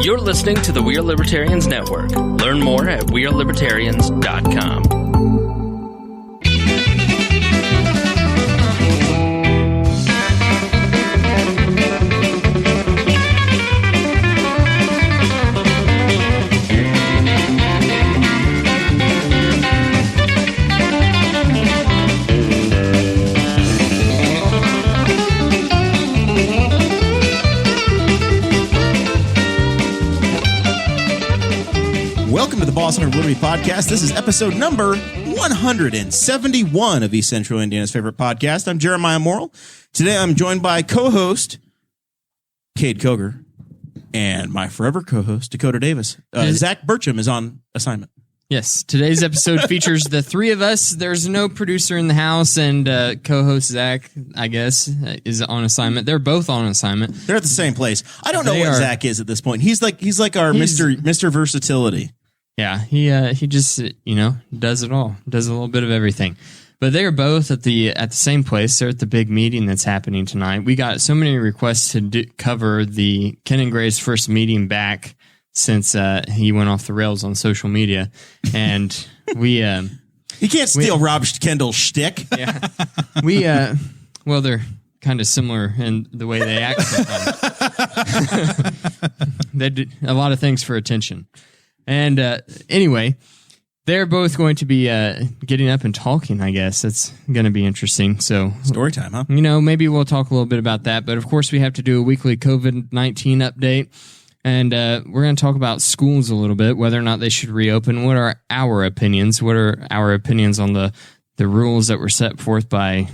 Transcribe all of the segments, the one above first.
You're listening to the We Are Libertarians Network. Learn more at wearelibertarians.com. Welcome to the Boss Hunter Liberty Podcast. This is episode number 171 of East Central Indiana's favorite podcast. I'm Jeremiah Morrell. Today I'm joined by co-host Kade Koger and my forever co-host Dakota Davis. Zach Burcham is on assignment. Yes, today's episode features the three of us. There's no producer in the house, and co-host Zach, I guess, is on assignment. They're both on assignment. They're at the same place. I don't know what Zach is at this point. He's like our Mr. Versatility. Yeah, he just does it all, does a little bit of everything. But they are both at the same place. They're at the big meeting that's happening tonight. We got so many requests to cover the Ken and Gray's first meeting back since he went off the rails on social media, and we he can't steal Rob Kendall's shtick. Yeah, well, they're kind of similar in the way they act. They do a lot of things for attention. And anyway, they're both going to be getting up and talking, I guess. That's going to be interesting. So story time, huh? Maybe we'll talk a little bit about that. But, of course, we have to do a weekly COVID-19 update. And we're going to talk about schools a little bit, whether or not they should reopen. What are our opinions? What are our opinions on the rules that were set forth by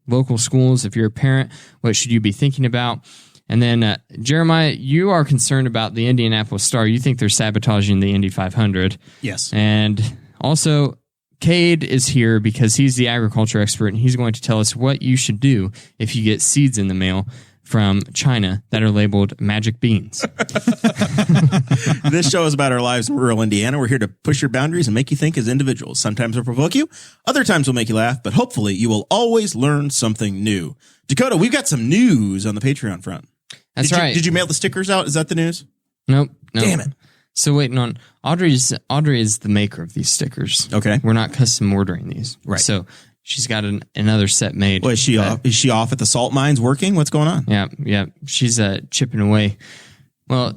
local schools? If you're a parent, what should you be thinking about? And then, Jeremiah, you are concerned about the Indianapolis Star. You think they're sabotaging the Indy 500. Yes. And also, Kade is here because he's the agriculture expert, and he's going to tell us what you should do if you get seeds in the mail from China that are labeled magic beans. This show is about our lives in rural Indiana. We're here to push your boundaries and make you think as individuals. Sometimes we'll provoke you. Other times we'll make you laugh. But hopefully you will always learn something new. Dakota, we've got some news on the Patreon front. That's right. Did you mail the stickers out? Is that the news? Nope. Damn it. So waiting on Audrey is the maker of these stickers. Okay. We're not custom ordering these. Right. So she's got another set made. Well, is she off at the salt mines working? What's going on? Yeah. She's chipping away. Well,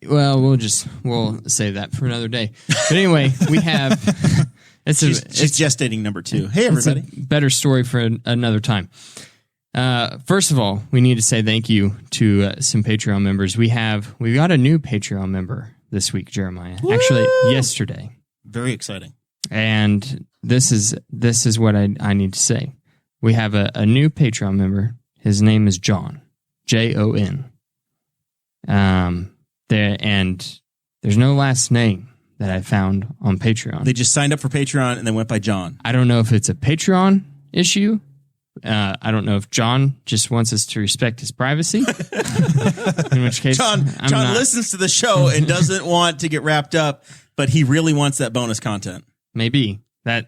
we'll save that for another day. But anyway, we have she's gestating number 2. Hey everybody. It's a better story for another time. First of all, we need to say thank you to some Patreon members. We got a new Patreon member this week, Jeremiah. Woo! Actually, yesterday. Very exciting. And this is what I need to say. We have a new Patreon member. His name is John, Jon. And there's no last name that I found on Patreon. They just signed up for Patreon and then went by John. I don't know if it's a Patreon issue. I don't know if John just wants us to respect his privacy. In which case, John listens to the show and doesn't want to get wrapped up, but he really wants that bonus content. Maybe that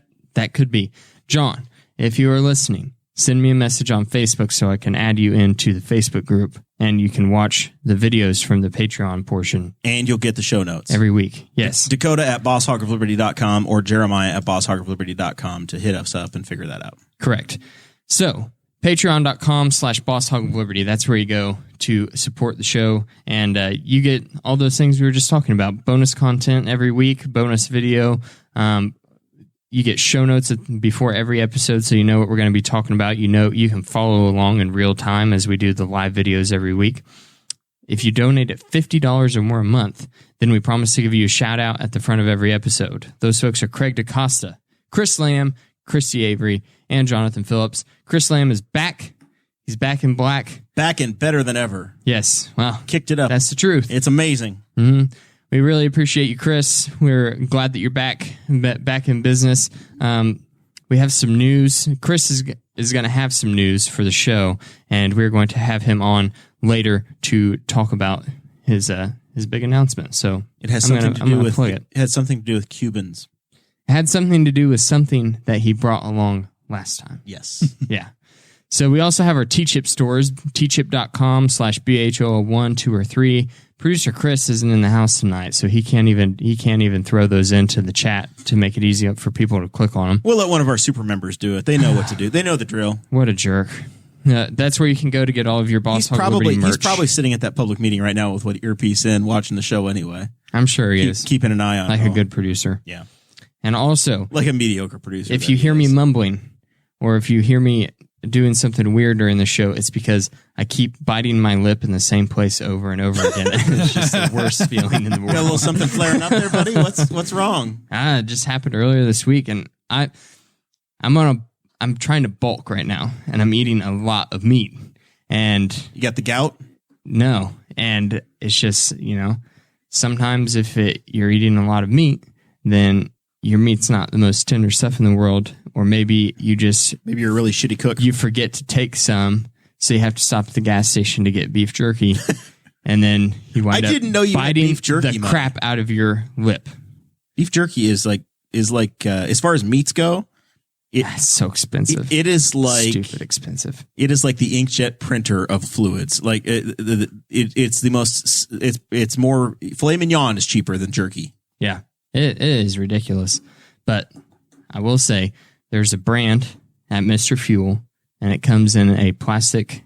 could be. John, if you are listening, send me a message on Facebook so I can add you into the Facebook group, and you can watch the videos from the Patreon portion. And you'll get the show notes every week. Yes. Dakota at bosshogofliberty.com or Jeremiah at bosshogofliberty.com to hit us up and figure that out. Correct. So, patreon.com/bosshogofliberty. That's where you go to support the show. And you get all those things we were just talking about. Bonus content every week, bonus video. You get show notes before every episode so you know what we're going to be talking about. You can follow along in real time as we do the live videos every week. If you donate at $50 or more a month, then we promise to give you a shout out at the front of every episode. Those folks are Craig DaCosta, Chris Lamb, Christy Avery, and Jonathan Phillips. Chris Lamb is back. He's back in black. Back and better than ever. Yes. Well, kicked it up. That's the truth. It's amazing. Mm-hmm. We really appreciate you, Chris. We're glad that you're back in business. We have some news. Chris is going to have some news for the show, and we're going to have him on later to talk about his big announcement. So it has something to do with it had something to do with Cubans. It had something to do with something that he brought along last time. Yes. Yeah. So we also have our T-Chip stores, tchip.com/BHO1, 2, or 3. producer Chris isn't in the house tonight, so he can't even throw those into the chat to make it easy for people to click on them. We'll let one of our super members do it. They know what to do. They know the drill. What a jerk. That's where you can go to get all of your Boss Hog Liberty merch. He's probably sitting at that public meeting right now with what earpiece in, watching the show anyway. I'm sure he is. Keeping an eye on like a good producer. Yeah. And also, like a mediocre producer. If you hear me mumbling, or if you hear me doing something weird during the show, it's because I keep biting my lip in the same place over and over again. It's just the worst feeling in the world. Got a little something flaring up there, buddy? What's wrong? It just happened earlier this week, and I'm trying to bulk right now, and I'm eating a lot of meat. And you got the gout? No, and it's just, sometimes if you're eating a lot of meat, then your meat's not the most tender stuff in the world, or maybe you're a really shitty cook. You forget to take some, so you have to stop at the gas station to get beef jerky, and then you wind up biting beef jerky, the crap out of your lip. Beef jerky is like as far as meats go, it's so expensive. It is like stupid expensive. It is like the inkjet printer of fluids. Like it's the most. It's more. Filet mignon is cheaper than jerky. Yeah. It is ridiculous, but I will say there's a brand at Mr. Fuel, and it comes in a plastic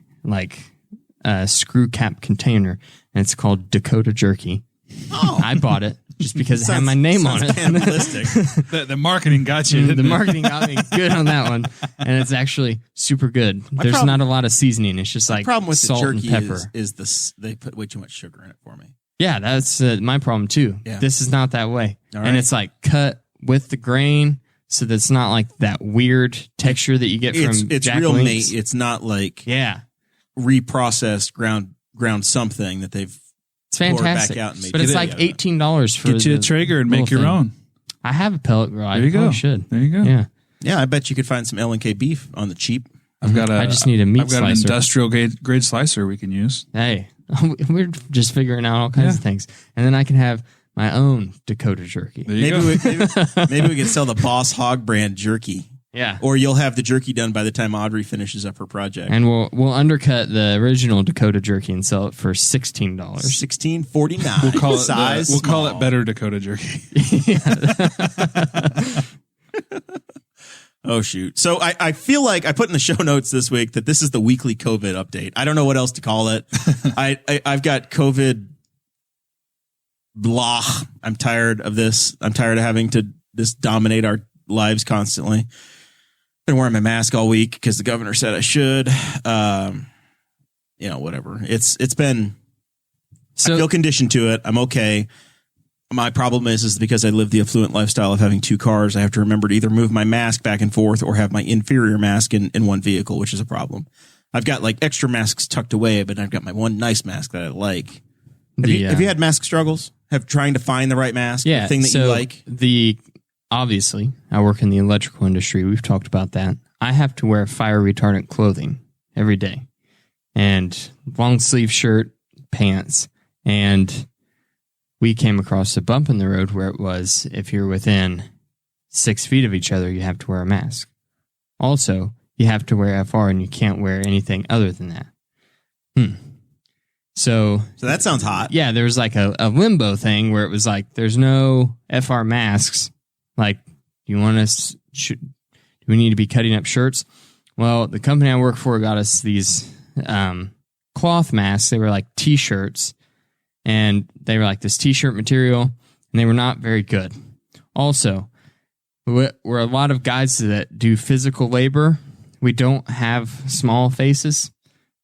screw cap container, and it's called Dakota Jerky. Oh. I bought it just because it had my name on it. The marketing got you. The marketing got me good on that one, and it's actually super good. There's not a lot of seasoning. It's just like problem with salt the jerky and pepper. Is they put way too much sugar in it for me. Yeah, that's my problem too. Yeah. This is not that way. Right. And it's like cut with the grain, so that's not like that weird texture that you get from it's Jack real Link's. meat. It's not like reprocessed ground something that they've it's fantastic. Back out and made but it's like $18 for get you a Traeger and make your own. I have a pellet grill. There you go. Should. There you go. Yeah. I bet you could find some L&K beef on the cheap. I just need a meat slicer. I've got an industrial grade slicer we can use. Hey, we're just figuring out all kinds of things, and then I can have my own Dakota jerky. Maybe we can sell the Boss Hog brand jerky. Yeah, or you'll have the jerky done by the time Audrey finishes up her project, and we'll undercut the original Dakota jerky and sell it for $16. $16.49. We'll call it we'll call it better Dakota jerky. Oh, shoot. So I feel like I put in the show notes this week that this is the weekly COVID update. I don't know what else to call it. I've got COVID blah. I'm tired of this. I'm tired of having to this dominate our lives constantly. Been wearing my mask all week because the governor said I should. Whatever. It's been, I feel conditioned to it. I'm okay. My problem is because I live the affluent lifestyle of having two cars, I have to remember to either move my mask back and forth or have my inferior mask in one vehicle, which is a problem. I've got like extra masks tucked away, but I've got my one nice mask that I like. Have you had mask struggles? Trying to find the right mask? Yeah. The thing that you like? Obviously, I work in the electrical industry. We've talked about that. I have to wear fire retardant clothing every day, and long sleeve shirt, pants, and we came across a bump in the road where it was, if you're within 6 feet of each other, you have to wear a mask. Also, you have to wear FR, and you can't wear anything other than that. So that sounds hot. Yeah, there was like a limbo thing where it was like, there's no FR masks. Like, do we need to be cutting up shirts? Well, the company I work for got us these cloth masks. They were like T-shirts. And they were like this T-shirt material, and they were not very good. Also, we're a lot of guys that do physical labor. We don't have small faces.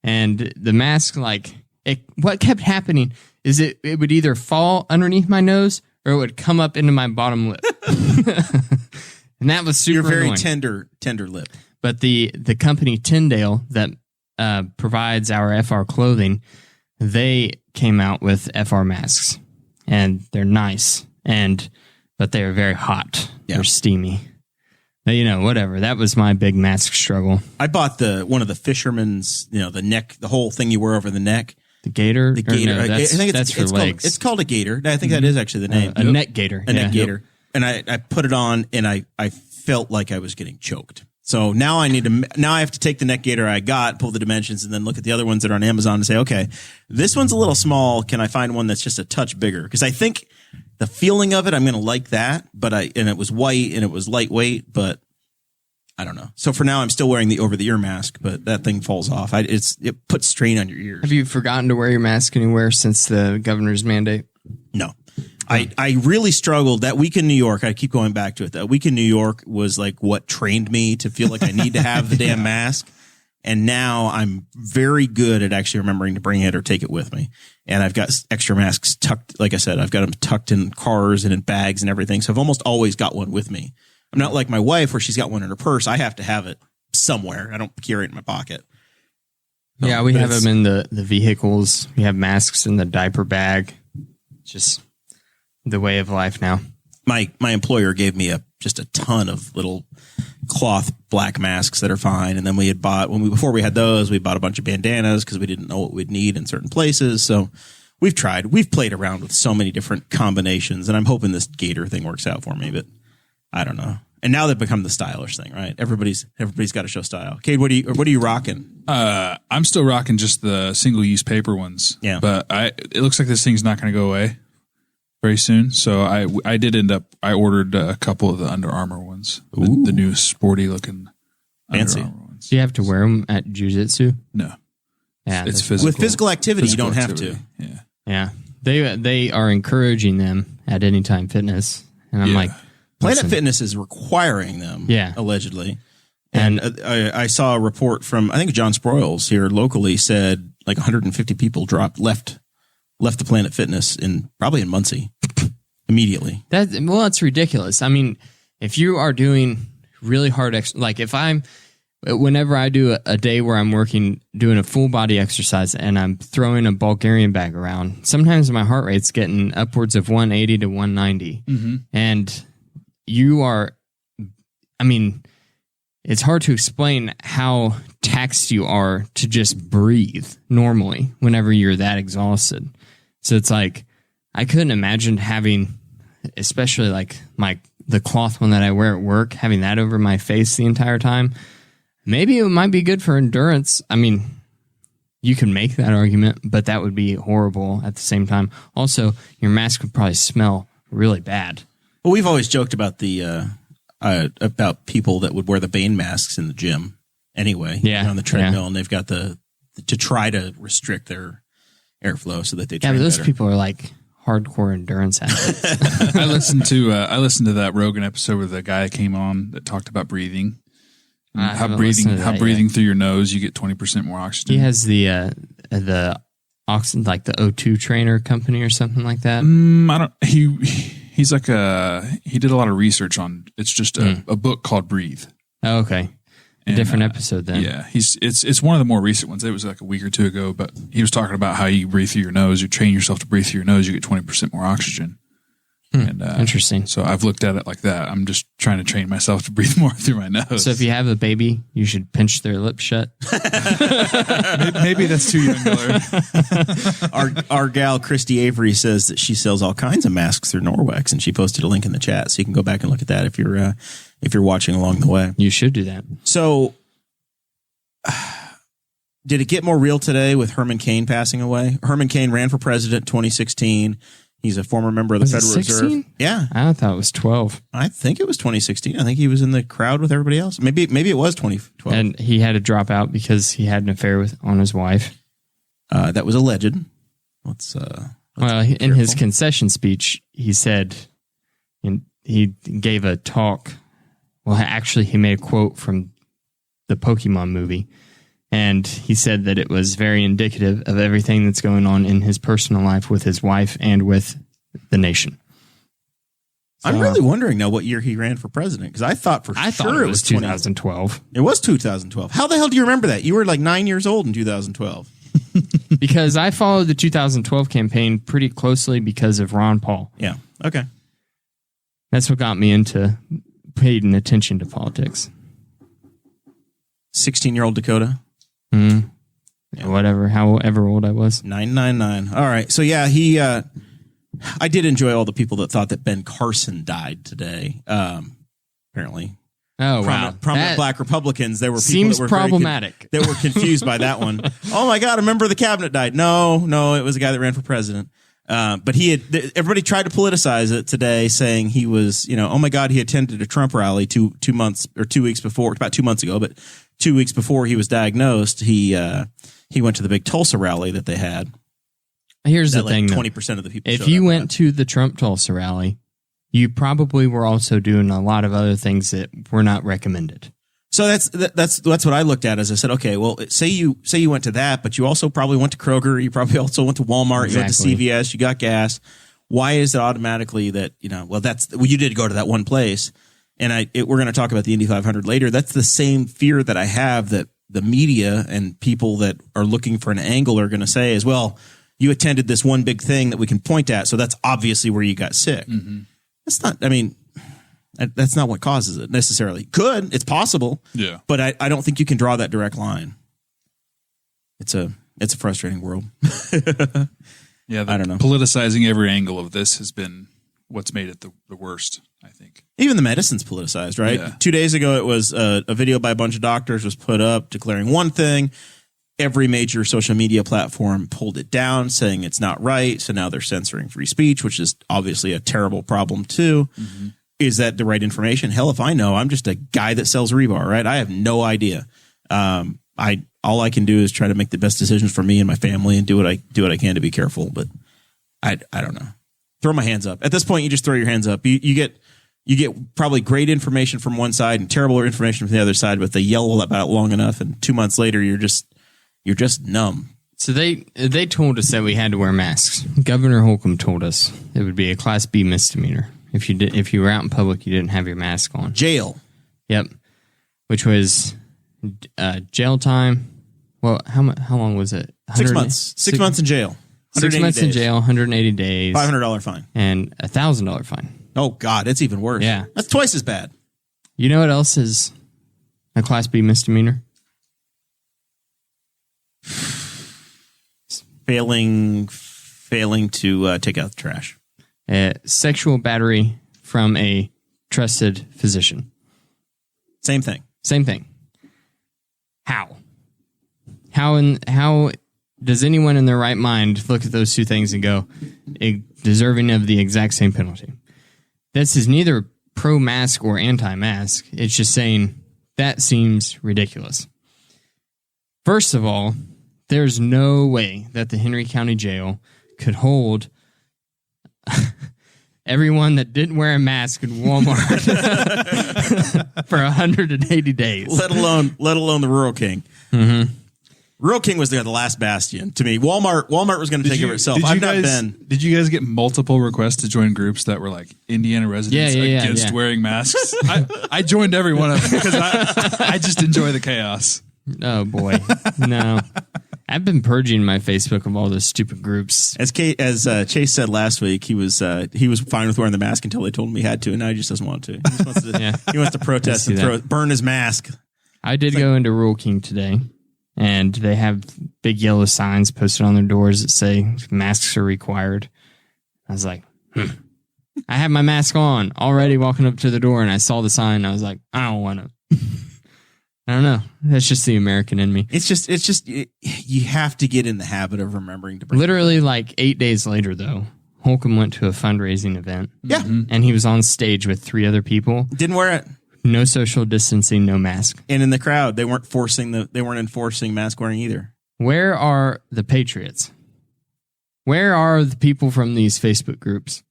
And the mask, what kept happening is it would either fall underneath my nose or it would come up into my bottom lip. And that was super You're very annoying. tender lip. But the company Tyndale that provides our FR clothing, they came out with FR masks, and they're nice, but they are very hot. Yeah. They're steamy. But, whatever. That was my big mask struggle. I bought one of the fisherman's, the neck, the whole thing you wear over the neck. The gaiter? The gaiter. No, I think that's for legs. It's called a gaiter. I think that is actually the name. A neck gaiter. A neck gaiter. And I put it on, and I felt like I was getting choked. So now I have to take the neck gaiter I got, pull the dimensions, and then look at the other ones that are on Amazon and say, okay, this one's a little small. Can I find one that's just a touch bigger? Because I think the feeling of it, I'm going to like that. And it was white and it was lightweight, but I don't know. So for now, I'm still wearing the over-the-ear mask, but that thing falls off. It puts strain on your ears. Have you forgotten to wear your mask anywhere since the governor's mandate? No. I really struggled that week in New York. I keep going back to it. That week in New York was like what trained me to feel like I need to have the damn mask. And now I'm very good at actually remembering to bring it or take it with me. And I've got extra masks tucked. Like I said, I've got them tucked in cars and in bags and everything. So I've almost always got one with me. I'm not like my wife where she's got one in her purse. I have to have it somewhere. I don't carry it in my pocket. Yeah, we have them in the vehicles. We have masks in the diaper bag. Just the way of life now. My employer gave me just a ton of little cloth black masks that are fine. And then we had bought, before we had those, we bought a bunch of bandanas because we didn't know what we'd need in certain places. So we've played around with so many different combinations, and I'm hoping this gaiter thing works out for me, but I don't know. And now they've become the stylish thing, right? Everybody's got to show style. Kade, what are you rocking? I'm still rocking just the single-use paper ones. Yeah. But it looks like this thing's not going to go away very soon. So I ordered a couple of the Under Armour ones. The new sporty looking fancy Under Armour ones. Do you have to wear them at jiu-jitsu? No. Yeah, it's physical. With physical activity, you don't have to. Yeah. Yeah. They are encouraging them at Anytime Fitness. And I'm like, Planet Fitness is requiring them, allegedly. And I saw a report from, I think John Sproils here locally said like 150 people left the Planet Fitness probably in Muncie immediately. That's ridiculous. I mean, if you are doing really hard, whenever I do a day where I'm doing a full body exercise and I'm throwing a Bulgarian bag around, sometimes my heart rate's getting upwards of 180 to 190. Mm-hmm. And it's hard to explain how taxed you are to just breathe normally whenever you're that exhausted. So it's like, I couldn't imagine having, especially like the cloth one that I wear at work, having that over my face the entire time. Maybe it might be good for endurance. I mean, you can make that argument, but that would be horrible at the same time. Also, your mask would probably smell really bad. Well, we've always joked about about people that would wear the Bane masks in the gym anyway. Yeah, on the treadmill, and they've got to try to restrict their airflow so that they train but those better. people are like hardcore endurance athletes. I listened to that Rogan episode where the guy came on that talked about breathing. How breathing through your nose, you get 20% more oxygen. He has the oxygen, like the O2 trainer company or something like that. He's like he did a lot of research on. It's just a book called Breathe. Oh, okay. A different episode then. Yeah, it's one of the more recent ones. It was like a week or two ago, but he was talking about how you breathe through your nose. You train yourself to breathe through your nose. You get 20% more oxygen. And, interesting. So I've looked at it like that. I'm just trying to train myself to breathe more through my nose. So if you have a baby, you should pinch their lips shut. Maybe that's too young to learn. Our gal Christy Avery says that she sells all kinds of masks through Norwex, and she posted a link in the chat, so you can go back and look at that if you're watching along the way. You should do that. So, did it get more real today with Herman Cain passing away? Herman Cain ran for president in 2016. He's a former member of the Federal Reserve. Yeah. I thought it was 12. I think it was 2016. I think he was in the crowd with everybody else. Maybe it was 2012. And he had to drop out because he had an affair on his wife. That was alleged. Let's in his concession speech, he said, and he gave a talk. Well, actually, he made a quote from the Pokemon movie. And he said that it was very indicative of everything that's going on in his personal life with his wife and with the nation. So, I'm really wondering now what year he ran for president, because I thought it was 2012. It was 2012. How the hell do you remember that? You were like 9 years old in 2012. Because I followed the 2012 campaign pretty closely because of Ron Paul. Yeah. Okay. That's what got me into paying attention to politics. 16-year-old Dakota. Yeah. Whatever, however old I was. 999. All right. So yeah, I did enjoy all the people that thought that Ben Carson died today. Apparently Oh, wow. prominent That black Republicans. There were people seems that were problematic. that were confused by that one. Oh my God, a member of the cabinet died. No, it was a guy that ran for president. But everybody tried to politicize it today, saying he was, oh my God, he attended a Trump rally 2 months or 2 weeks before, about 2 months ago, but 2 weeks before he was diagnosed, he went to the big Tulsa rally that they had. Here's the thing, 20% of the people. If you went to the Trump Tulsa rally, you probably were also doing a lot of other things that were not recommended. So that's what I looked at as I said, okay, well, say you went to that, but you also probably went to Kroger, you probably also went to Walmart, You went to CVS, you got gas. Why is it automatically that, you did go to that one place? And we're going to talk about the Indy 500 later. That's the same fear that I have that the media and people that are looking for an angle are going to say is, well, you attended this one big thing that we can point at, so that's obviously where you got sick. Mm-hmm. That's not what causes it necessarily. It's possible. Yeah. But I don't think you can draw that direct line. It's a frustrating world. Yeah. I don't know. Politicizing every angle of this has been what's made it the worst, I think. Even the medicine's politicized, right? Yeah. 2 days ago, it was a video by a bunch of doctors was put up declaring one thing. Every major social media platform pulled it down, saying it's not right. So now they're censoring free speech, which is obviously a terrible problem too. Mm-hmm. Is that the right information? Hell, if I know, I'm just a guy that sells rebar, right? I have no idea. All I can do is try to make the best decisions for me and my family and do what I can to be careful. But I don't know. Throw my hands up. At this point, you just throw your hands up. You get probably great information from one side and terrible information from the other side, but they yell about it long enough, and 2 months later, you're just numb. So they told us that we had to wear masks. Governor Holcomb told us it would be a Class B misdemeanor if you were out in public, you didn't have your mask on. Jail. Yep. Which was jail time. Well, how long was it? 6 months. 6 months in jail. 6 months in jail, 180 days. $500 fine. And a $1,000 fine. Oh, God, it's even worse. Yeah. That's twice as bad. You know what else is a Class B misdemeanor? Failing to take out the trash. Sexual battery from a trusted physician. Same thing. How does anyone in their right mind look at those two things and go, deserving of the exact same penalty? This is neither pro-mask or anti-mask. It's just saying that seems ridiculous. First of all, there's no way that the Henry County Jail could hold everyone that didn't wear a mask in Walmart for 180 days. Let alone the Rural King. Mm-hmm. Rural King was the last bastion to me. Walmart was going to take care of itself. Did you guys get multiple requests to join groups that were like Indiana residents against wearing masks? I joined every one of them because I just enjoy the chaos. Oh boy, no. I've been purging my Facebook of all those stupid groups. As Chase said last week, he was fine with wearing the mask until they told him he had to, and now he just doesn't want to. He wants to protest and burn his mask. I did go into Rural King today, and they have big yellow signs posted on their doors that say masks are required. I was like, I have my mask on already walking up to the door, and I saw the sign, and I was like, I don't want to. I don't know. That's just the American in me. It's just you have to get in the habit of remembering to bring. Literally, like 8 days later, though, Holcomb went to a fundraising event. Yeah, and he was on stage with 3 other people. Didn't wear it. No social distancing, no mask. And in the crowd, they weren't enforcing mask wearing either. Where are the patriots? Where are the people from these Facebook groups?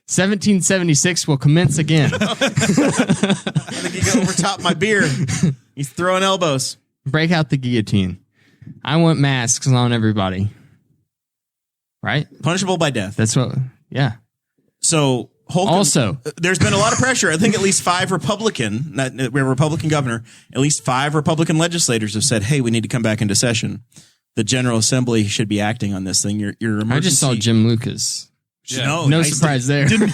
1776 will commence again. I think he got overtop my beer. He's throwing elbows. Break out the guillotine. I want masks on everybody. Right? Punishable by death. That's what, yeah. So, Holcomb, also, there's been a lot of pressure. I think at least 5 Republican, we have a Republican governor, at least 5 Republican legislators have said, hey, we need to come back into session. The General Assembly should be acting on this thing. Your emergency. I just saw Jim Lucas. Yeah. No surprise there. Didn't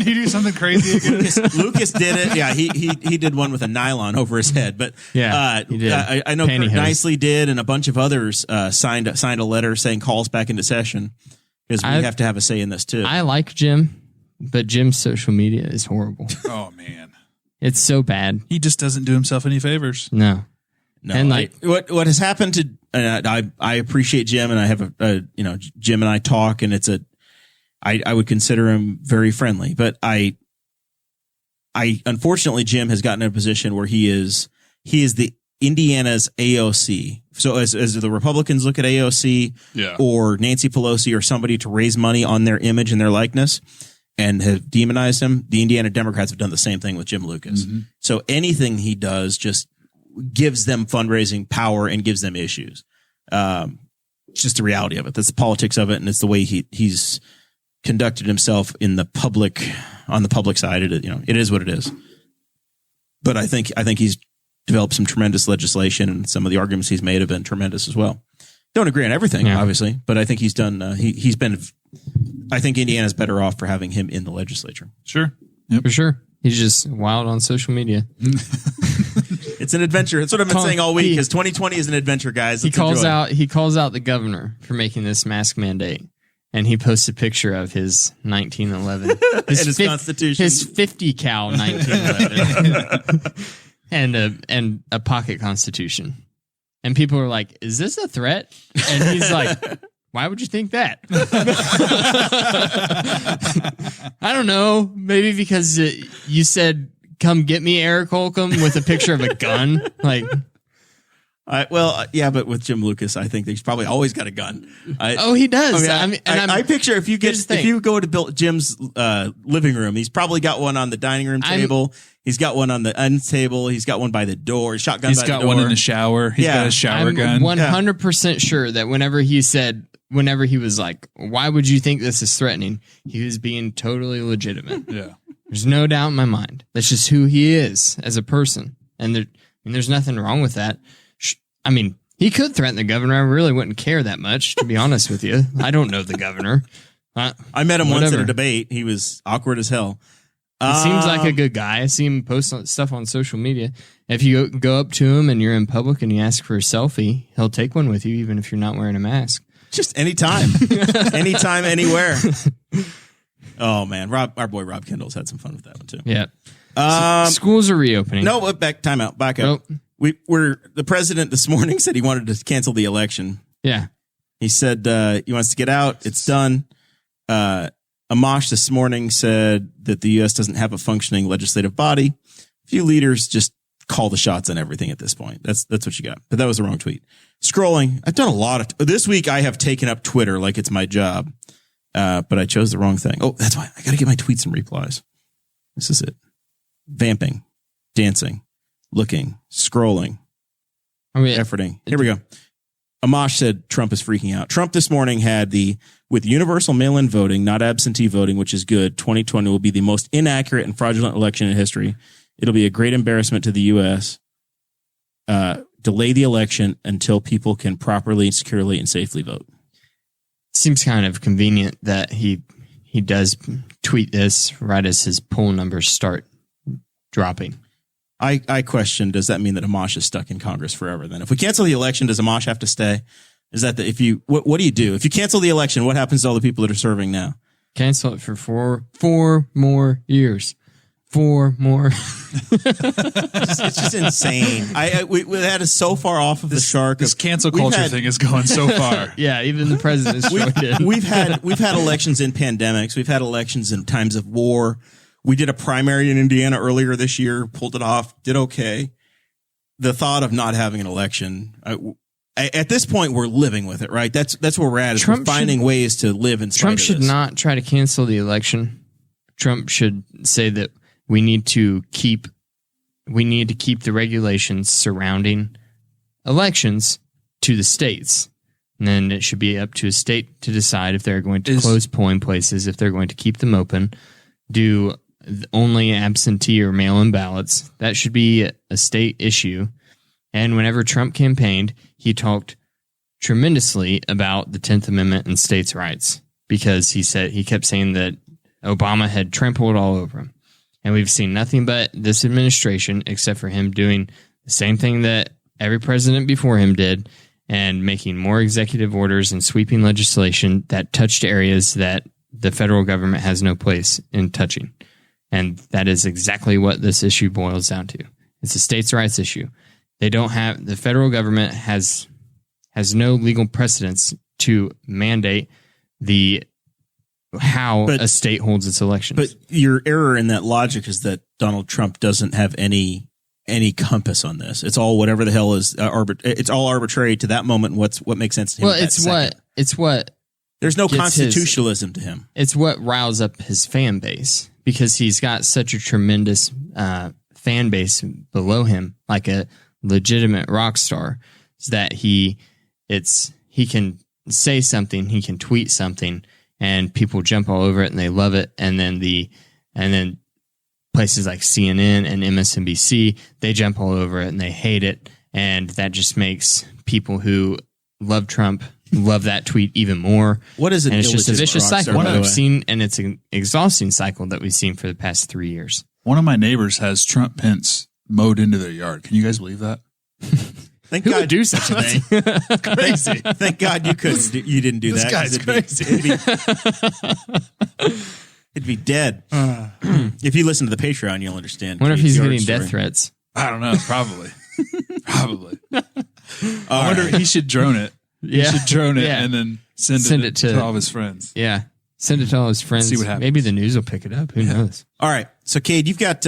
he do something crazy again? Lucas did it. Yeah, he did one with a nylon over his head. But yeah, he did. I know Kurt Nicely did, and a bunch of others signed a letter saying call us back into session because we have to have a say in this too. I like Jim, but Jim's social media is horrible. Oh man, It's so bad. He just doesn't do himself any favors. No. And like what has happened to, I appreciate Jim, and I have Jim and I talk, and I would consider him very friendly, but I unfortunately, Jim has gotten in a position where he is the Indiana's AOC. So as the Republicans look at AOC or Nancy Pelosi or somebody to raise money on their image and their likeness and have demonized him, the Indiana Democrats have done the same thing with Jim Lucas. Mm-hmm. So anything he does just gives them fundraising power and gives them issues. It's just the reality of it. That's the politics of it, and it's the way he's conducted himself on the public side. It is what it is. But I think he's developed some tremendous legislation, and some of the arguments he's made have been tremendous as well. Don't agree on everything, obviously, but I think he's done. I think Indiana's better off for having him in the legislature. Sure, for sure. He's just wild on social media. It's an adventure. That's what I've been saying all week. Because 2020 is an adventure, guys. He calls out the governor for making this mask mandate, and he posts a picture of his 1911, his Constitution, his 50 cal 1911, and a pocket Constitution. And people are like, "Is this a threat?" And he's like, "Why would you think that?" I don't know. Maybe because you said, "Come get me, Eric Holcomb," with a picture of a gun. Like, but with Jim Lucas, I think he's probably always got a gun. He does. I picture if you go to Jim's living room, he's probably got one on the dining room table. He's got one on the end table. He's got one by the door. Shotgun. He's got one in the shower. He's got a shower gun. 100% sure that whenever he was like, "Why would you think this is threatening?" he was being totally legitimate. Yeah. There's no doubt in my mind. That's just who he is as a person. And there's nothing wrong with that. I mean, he could threaten the governor. I really wouldn't care that much, to be honest with you. I don't know the governor. I met him once at a debate. He was awkward as hell. He seems like a good guy. I see him post stuff on social media. If you go up to him and you're in public and you ask for a selfie, he'll take one with you, even if you're not wearing a mask. Just anytime. Anytime, anywhere. Oh, man. Our boy Rob Kendall's had some fun with that one, too. Yeah. Schools are reopening. No, back up. Nope. The president this morning said he wanted to cancel the election. Yeah. He said he wants to get out. It's done. Amash this morning said that the U.S. doesn't have a functioning legislative body. A few leaders just call the shots on everything at this point. That's what you got. But that was the wrong tweet. Scrolling. I've done a lot of this week. I have taken up Twitter like it's my job, but I chose the wrong thing. Oh, that's why I got to get my tweets and replies. This is it. Vamping, dancing, looking, scrolling, efforting. Here we go. Amash said Trump is freaking out. Trump this morning had with universal mail-in voting, not absentee voting, which is good, 2020 will be the most inaccurate and fraudulent election in history. It'll be a great embarrassment to the U.S. Delay the election until people can properly, securely, and safely vote. Seems kind of convenient that he does tweet this right as his poll numbers start dropping. I question, does that mean that Amash is stuck in Congress forever then? If we cancel the election, does Amash have to stay? Is that what do you do? If you cancel the election, what happens to all the people that are serving now? Cancel it for four more years. 4 more. It's just insane. We had us so far off of the shark. This cancel culture thing is going so far. Yeah, even the president's joined in. We've had elections in pandemics. We've had elections in times of war. We did a primary in Indiana earlier this year, pulled it off, did okay. The thought of not having an election, at this point, we're living with it, right? That's where we're at. We're finding ways to live in spite of this. Trump should not try to cancel the election. Trump should say that we need to keep the regulations surrounding elections to the states. And then it should be up to a state to decide if they're going to close polling places, if they're going to keep them open, do only absentee or mail-in ballots. That should be a state issue. And whenever Trump campaigned, he talked tremendously about the 10th Amendment and states' rights because he kept saying that Obama had trampled all over him. And we've seen nothing but this administration, except for him doing the same thing that every president before him did and making more executive orders and sweeping legislation that touched areas that the federal government has no place in touching. And that is exactly what this issue boils down to. It's a states' rights issue. The federal government has no legal precedence to mandate how a state holds its elections. But your error in that logic is that Donald Trump doesn't have any compass on this. It's all whatever the hell is it's all arbitrary to that moment. What makes sense to him? Well, it's what there's no constitutionalism to him. It's what riles up his fan base because he's got such a tremendous fan base below him, like a legitimate rock star, that he can say something, he can tweet something, and people jump all over it and they love it. And then places like CNN and MSNBC, they jump all over it and they hate it. And that just makes people who love Trump love that tweet even more. What is it? And it's just a vicious cycle that we've seen, and it's an exhausting cycle that we've seen for the past 3 years. One of my neighbors has Trump pence mowed into their yard. Can you guys believe that? Thank God would do such a thing. Crazy. Thank God you didn't do that. This guy's crazy. It'd be dead. If you listen to the Patreon, you'll understand. Wonder if he's getting death threats. I don't know. Probably. I wonder he should drone it. Yeah. He should drone it and then send it to all of his friends. Yeah. Send it to all his friends. See what happens. Maybe the news will pick it up. Who knows? All right. So, Kade, you got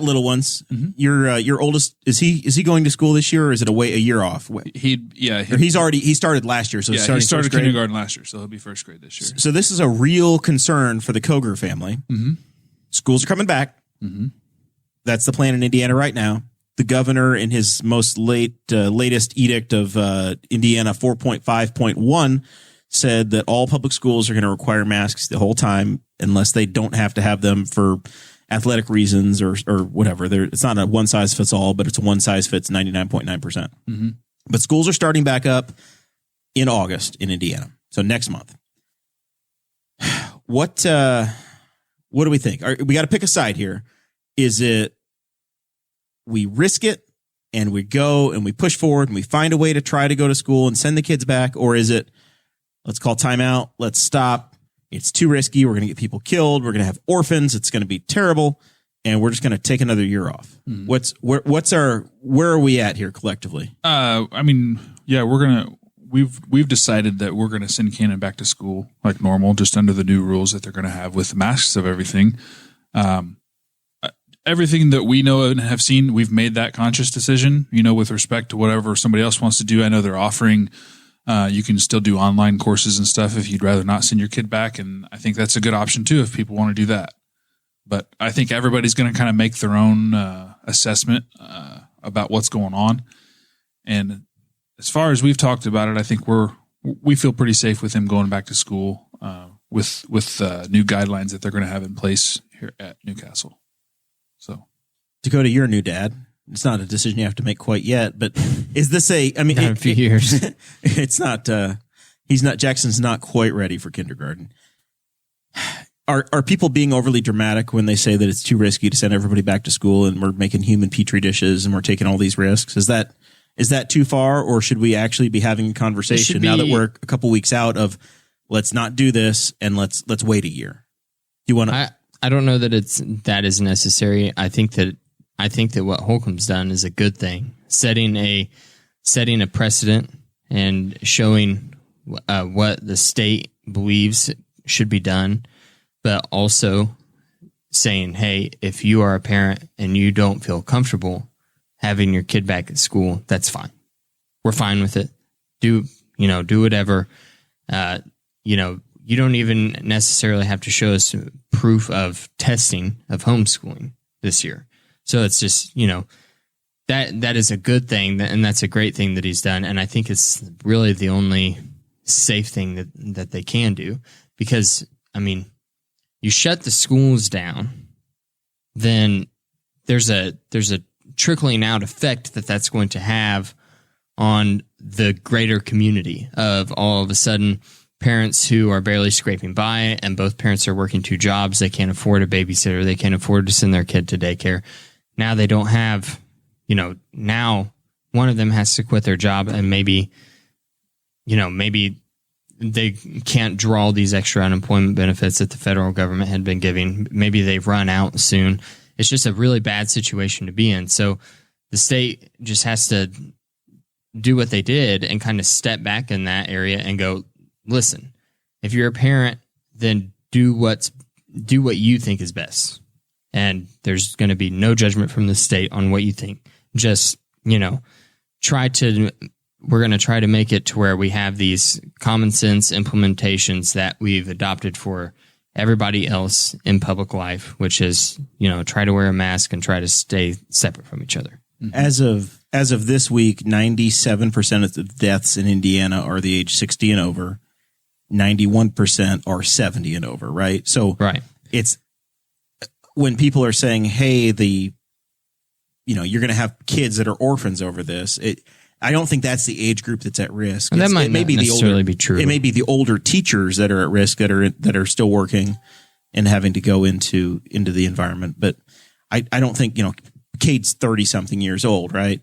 little ones. Mm-hmm. Your oldest, is he going to school this year, or is it a year off? He started last year. So he started kindergarten last year, so he'll be first grade this year. So this is a real concern for the Koger family. Mm-hmm. Schools are coming back. Mm-hmm. That's the plan in Indiana right now. The governor, in his most latest edict of Indiana 4.5.1, said that all public schools are going to require masks the whole time unless they don't have to have them for athletic reasons or whatever. It's not a one size fits all, but it's a one size fits 99.9%. Mm-hmm. But schools are starting back up in August in Indiana. So next month. What do we think? We got to pick a side here. Is it we risk it and we go and we push forward and we find a way to try to go to school and send the kids back? Or is it, let's call timeout, let's stop, it's too risky, we're going to get people killed, we're going to have orphans, it's going to be terrible, and we're just going to take another year off? Mm. Where are we at here collectively? We've decided that we're going to send Cannon back to school like normal, just under the new rules that they're going to have with the masks of everything. Everything that we know and have seen, we've made that conscious decision, with respect to whatever somebody else wants to do. I know they're offering, you can still do online courses and stuff if you'd rather not send your kid back. And I think that's a good option too, if people want to do that. But I think everybody's going to kind of make their own assessment about what's going on. And as far as we've talked about it, I think we feel pretty safe with him going back to school with new guidelines that they're going to have in place here at Newcastle. So, Dakota, you're a new dad. It's not a decision you have to make quite yet, but is this in a few years? It's not, Jackson's not quite ready for kindergarten. Are people being overly dramatic when they say that it's too risky to send everybody back to school and we're making human petri dishes and we're taking all these risks? Is that too far, or should we actually be having a conversation now that we're a couple weeks out of let's not do this and let's wait a year? Do you want to? I don't know that that is necessary. I think that what Holcomb's done is a good thing, setting a precedent and showing what the state believes should be done, but also saying, hey, if you are a parent and you don't feel comfortable having your kid back at school, that's fine. We're fine with it. Do whatever. You don't even necessarily have to show us proof of testing of homeschooling this year. So it's just, that is a good thing, and that's a great thing that he's done. And I think it's really the only safe thing that they can do, because, you shut the schools down, then there's a trickling out effect that's going to have on the greater community of all of a sudden parents who are barely scraping by, and both parents are working 2 jobs. They can't afford a babysitter. They can't afford to send their kid to daycare. Now they don't have, now one of them has to quit their job, and maybe they can't draw these extra unemployment benefits that the federal government had been giving. Maybe they've run out soon. It's just a really bad situation to be in. So the state just has to do what they did and kind of step back in that area and go, listen, if you're a parent, then do what you think is best. And there's going to be no judgment from the state on what you think. Just, we're going to try to make it to where we have these common sense implementations that we've adopted for everybody else in public life, which is, try to wear a mask and try to stay separate from each other. As of this week, 97% of the deaths in Indiana are the age 60 and over. 91% are 70 and over, right? So right. It's when people are saying, hey, you're going to have kids that are orphans over this. I don't think that's the age group that's at risk. That might not necessarily be true. It may be the older teachers that are at risk that are still working and having to go into the environment. But I don't think, Kade's 30 something years old, right?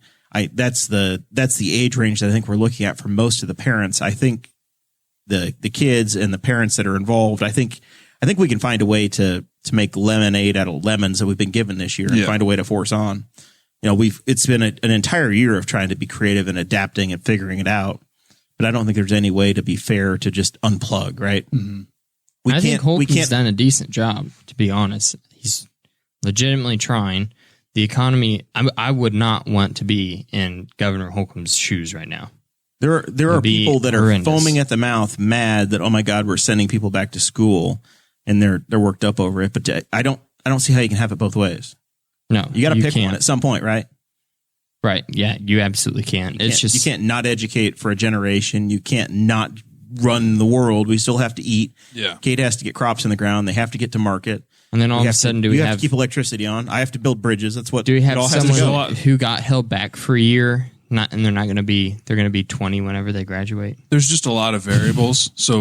That's the age range that I think we're looking at for most of the parents. I think the kids and the parents that are involved, I think we can find a way to make lemonade out of lemons that we've been given this year and find a way to force on. It's been an entire year of trying to be creative and adapting and figuring it out, but I don't think there's any way to be fair to just unplug, right? Mm-hmm. I think Holcomb's done a decent job, to be honest. He's legitimately trying. The economy, I would not want to be in Governor Holcomb's shoes right now. There are people that are foaming at the mouth, mad that, oh my God, we're sending people back to school, and they're worked up over it. But I don't see how you can have it both ways. No, you got to pick one at some point, right? Right. Yeah, you absolutely can. You can't not educate for a generation. You can't not run the world. We still have to eat. Yeah. Kate has to get crops in the ground. They have to get to market. And then all of a sudden, you have to keep electricity on? I have to build bridges. That's what. Do we have someone who got held back for a year? And they're going to be 20 whenever they graduate. There's just a lot of variables. So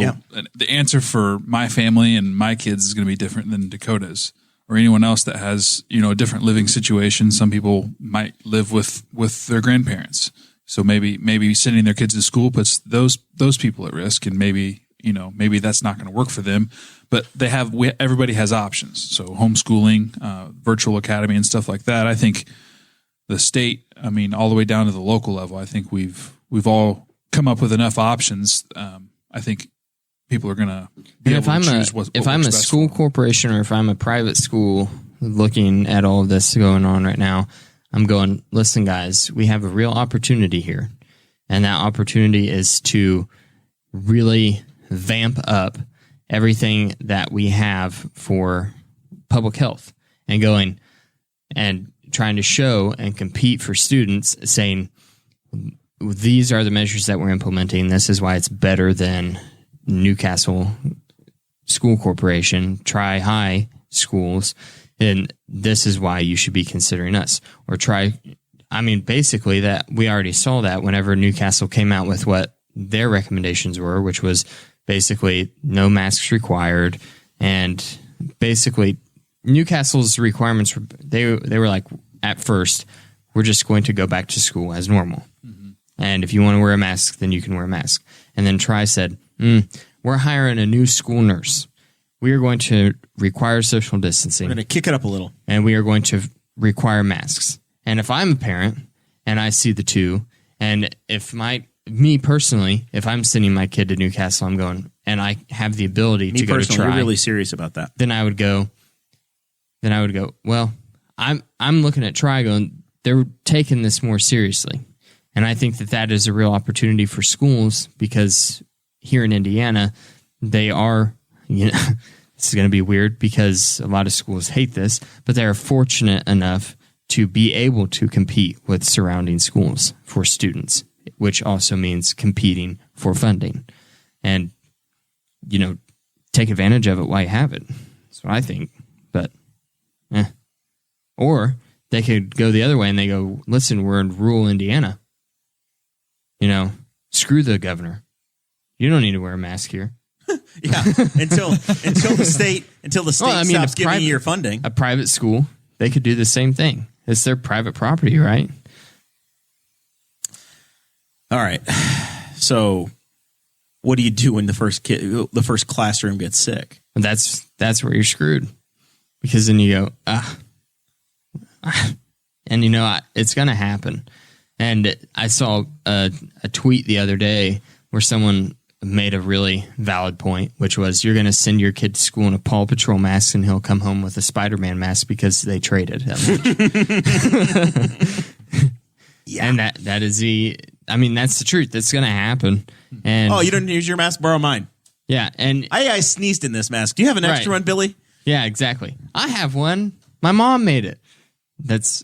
the answer for my family and my kids is going to be different than Dakota's or anyone else that has, a different living situation. Some people might live with their grandparents. So maybe sending their kids to school puts those people at risk, and maybe that's not going to work for them. But everybody has options. So homeschooling, virtual academy, and stuff like that. I think the state, all the way down to the local level, I think we've all come up with enough options. I think people are going to be able to choose what if I'm a school corporation or if I'm a private school looking at all of this going on right now, I'm going, listen, guys, we have a real opportunity here. And that opportunity is to really vamp up everything that we have for public health and going and trying to show and compete for students, saying these are the measures that we're implementing. This is why it's better than Newcastle School Corporation, Tri-High schools, and this is why you should be considering us. Or basically that we already saw that whenever Newcastle came out with what their recommendations were, which was basically no masks required, and basically Newcastle's requirements they were like, at first, we're just going to go back to school as normal. Mm-hmm. And if you want to wear a mask, then you can wear a mask. And then Tri said, we're hiring a new school nurse. We are going to require social distancing. We're going to kick it up a little. And we are going to require masks. And if I'm a parent and I see the two, and if me personally, if I'm sending my kid to Newcastle, I'm going, and I have the ability to go to Tri. You're really serious about that. Then I would go, well, I'm looking at Tri going, they're taking this more seriously. And I think that is a real opportunity for schools, because here in Indiana, they are, this is going to be weird because a lot of schools hate this, but they are fortunate enough to be able to compete with surrounding schools for students, which also means competing for funding. And, take advantage of it while you have it. That's what I think. But, Or they could go the other way and they go, listen, we're in rural Indiana. Screw the governor. You don't need to wear a mask here. Yeah, until the state stops giving you your funding. A private school, they could do the same thing. It's their private property, right? All right. So what do you do when the first classroom gets sick? And that's where you're screwed, because then you go, and it's going to happen. And I saw a tweet the other day where someone made a really valid point, which was, you're going to send your kid to school in a Paw Patrol mask and he'll come home with a Spider-Man mask because they traded that much. Yeah. And that is that's the truth. That's going to happen. And you don't use your mask? Borrow mine. Yeah. And I sneezed in this mask. Do you have an extra one, Billy? Yeah, exactly. I have one. My mom made it. That's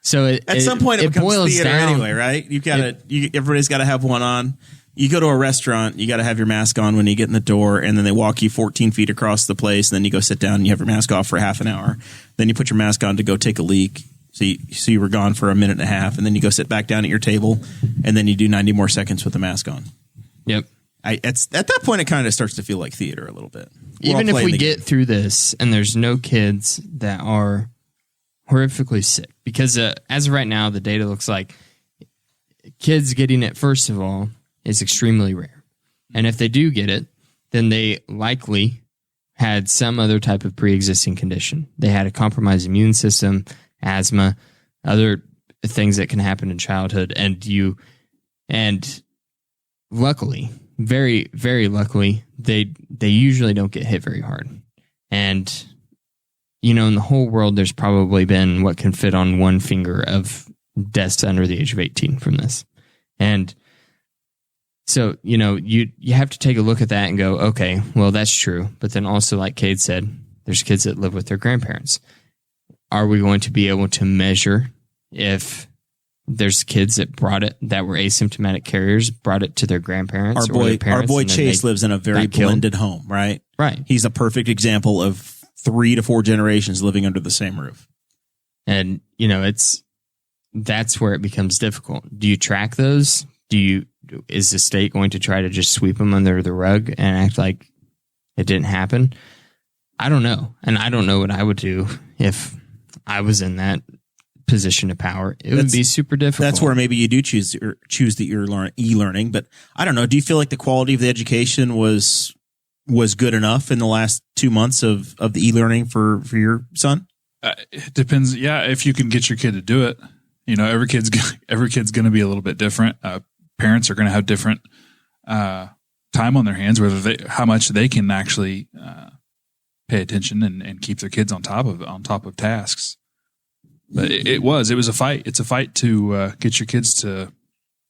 so at some point it becomes boils theater down anyway, right? Everybody's got to have one on. You go to a restaurant, you got to have your mask on when you get in the door, and then they walk you 14 feet across the place, and then you go sit down and you have your mask off for half an hour. Then you put your mask on to go take a leak. So you were gone for a minute and a half, and then you go sit back down at your table, and then you do 90 more seconds with the mask on. Yep. At that point, it kind of starts to feel like theater a little bit. Even if we get through this and there's no kids that are horrifically sick, because as of right now, the data looks like kids getting it, first of all, is extremely rare. And if they do get it, then they likely had some other type of pre-existing condition. They had a compromised immune system, asthma, other things that can happen in childhood. And luckily, very, very luckily, they usually don't get hit very hard. And, in the whole world, there's probably been what can fit on one finger of deaths under the age of 18 from this. And so, you have to take a look at that and go, okay, well, that's true. But then also, like Kade said, there's kids that live with their grandparents. Are we going to be able to measure if there's kids that that were asymptomatic carriers, brought it to their grandparents? Our boy Chase lives in a very blended home, right? Right. He's a perfect example of 3 to 4 generations living under the same roof. And, that's where it becomes difficult. Do you track those? Is the state going to try to just sweep them under the rug and act like it didn't happen? I don't know. And I don't know what I would do if I was in that position of power. It would be super difficult. That's where maybe you do choose the e-learning. But I don't know. Do you feel like the quality of the education was good enough in the last 2 months of the e-learning for your son? It depends. Yeah, if you can get your kid to do it. Every kid's going to be a little bit different. Parents are going to have different time on their hands, how much they can actually pay attention and keep their kids on top of tasks. But it was a fight. It's a fight to get your kids to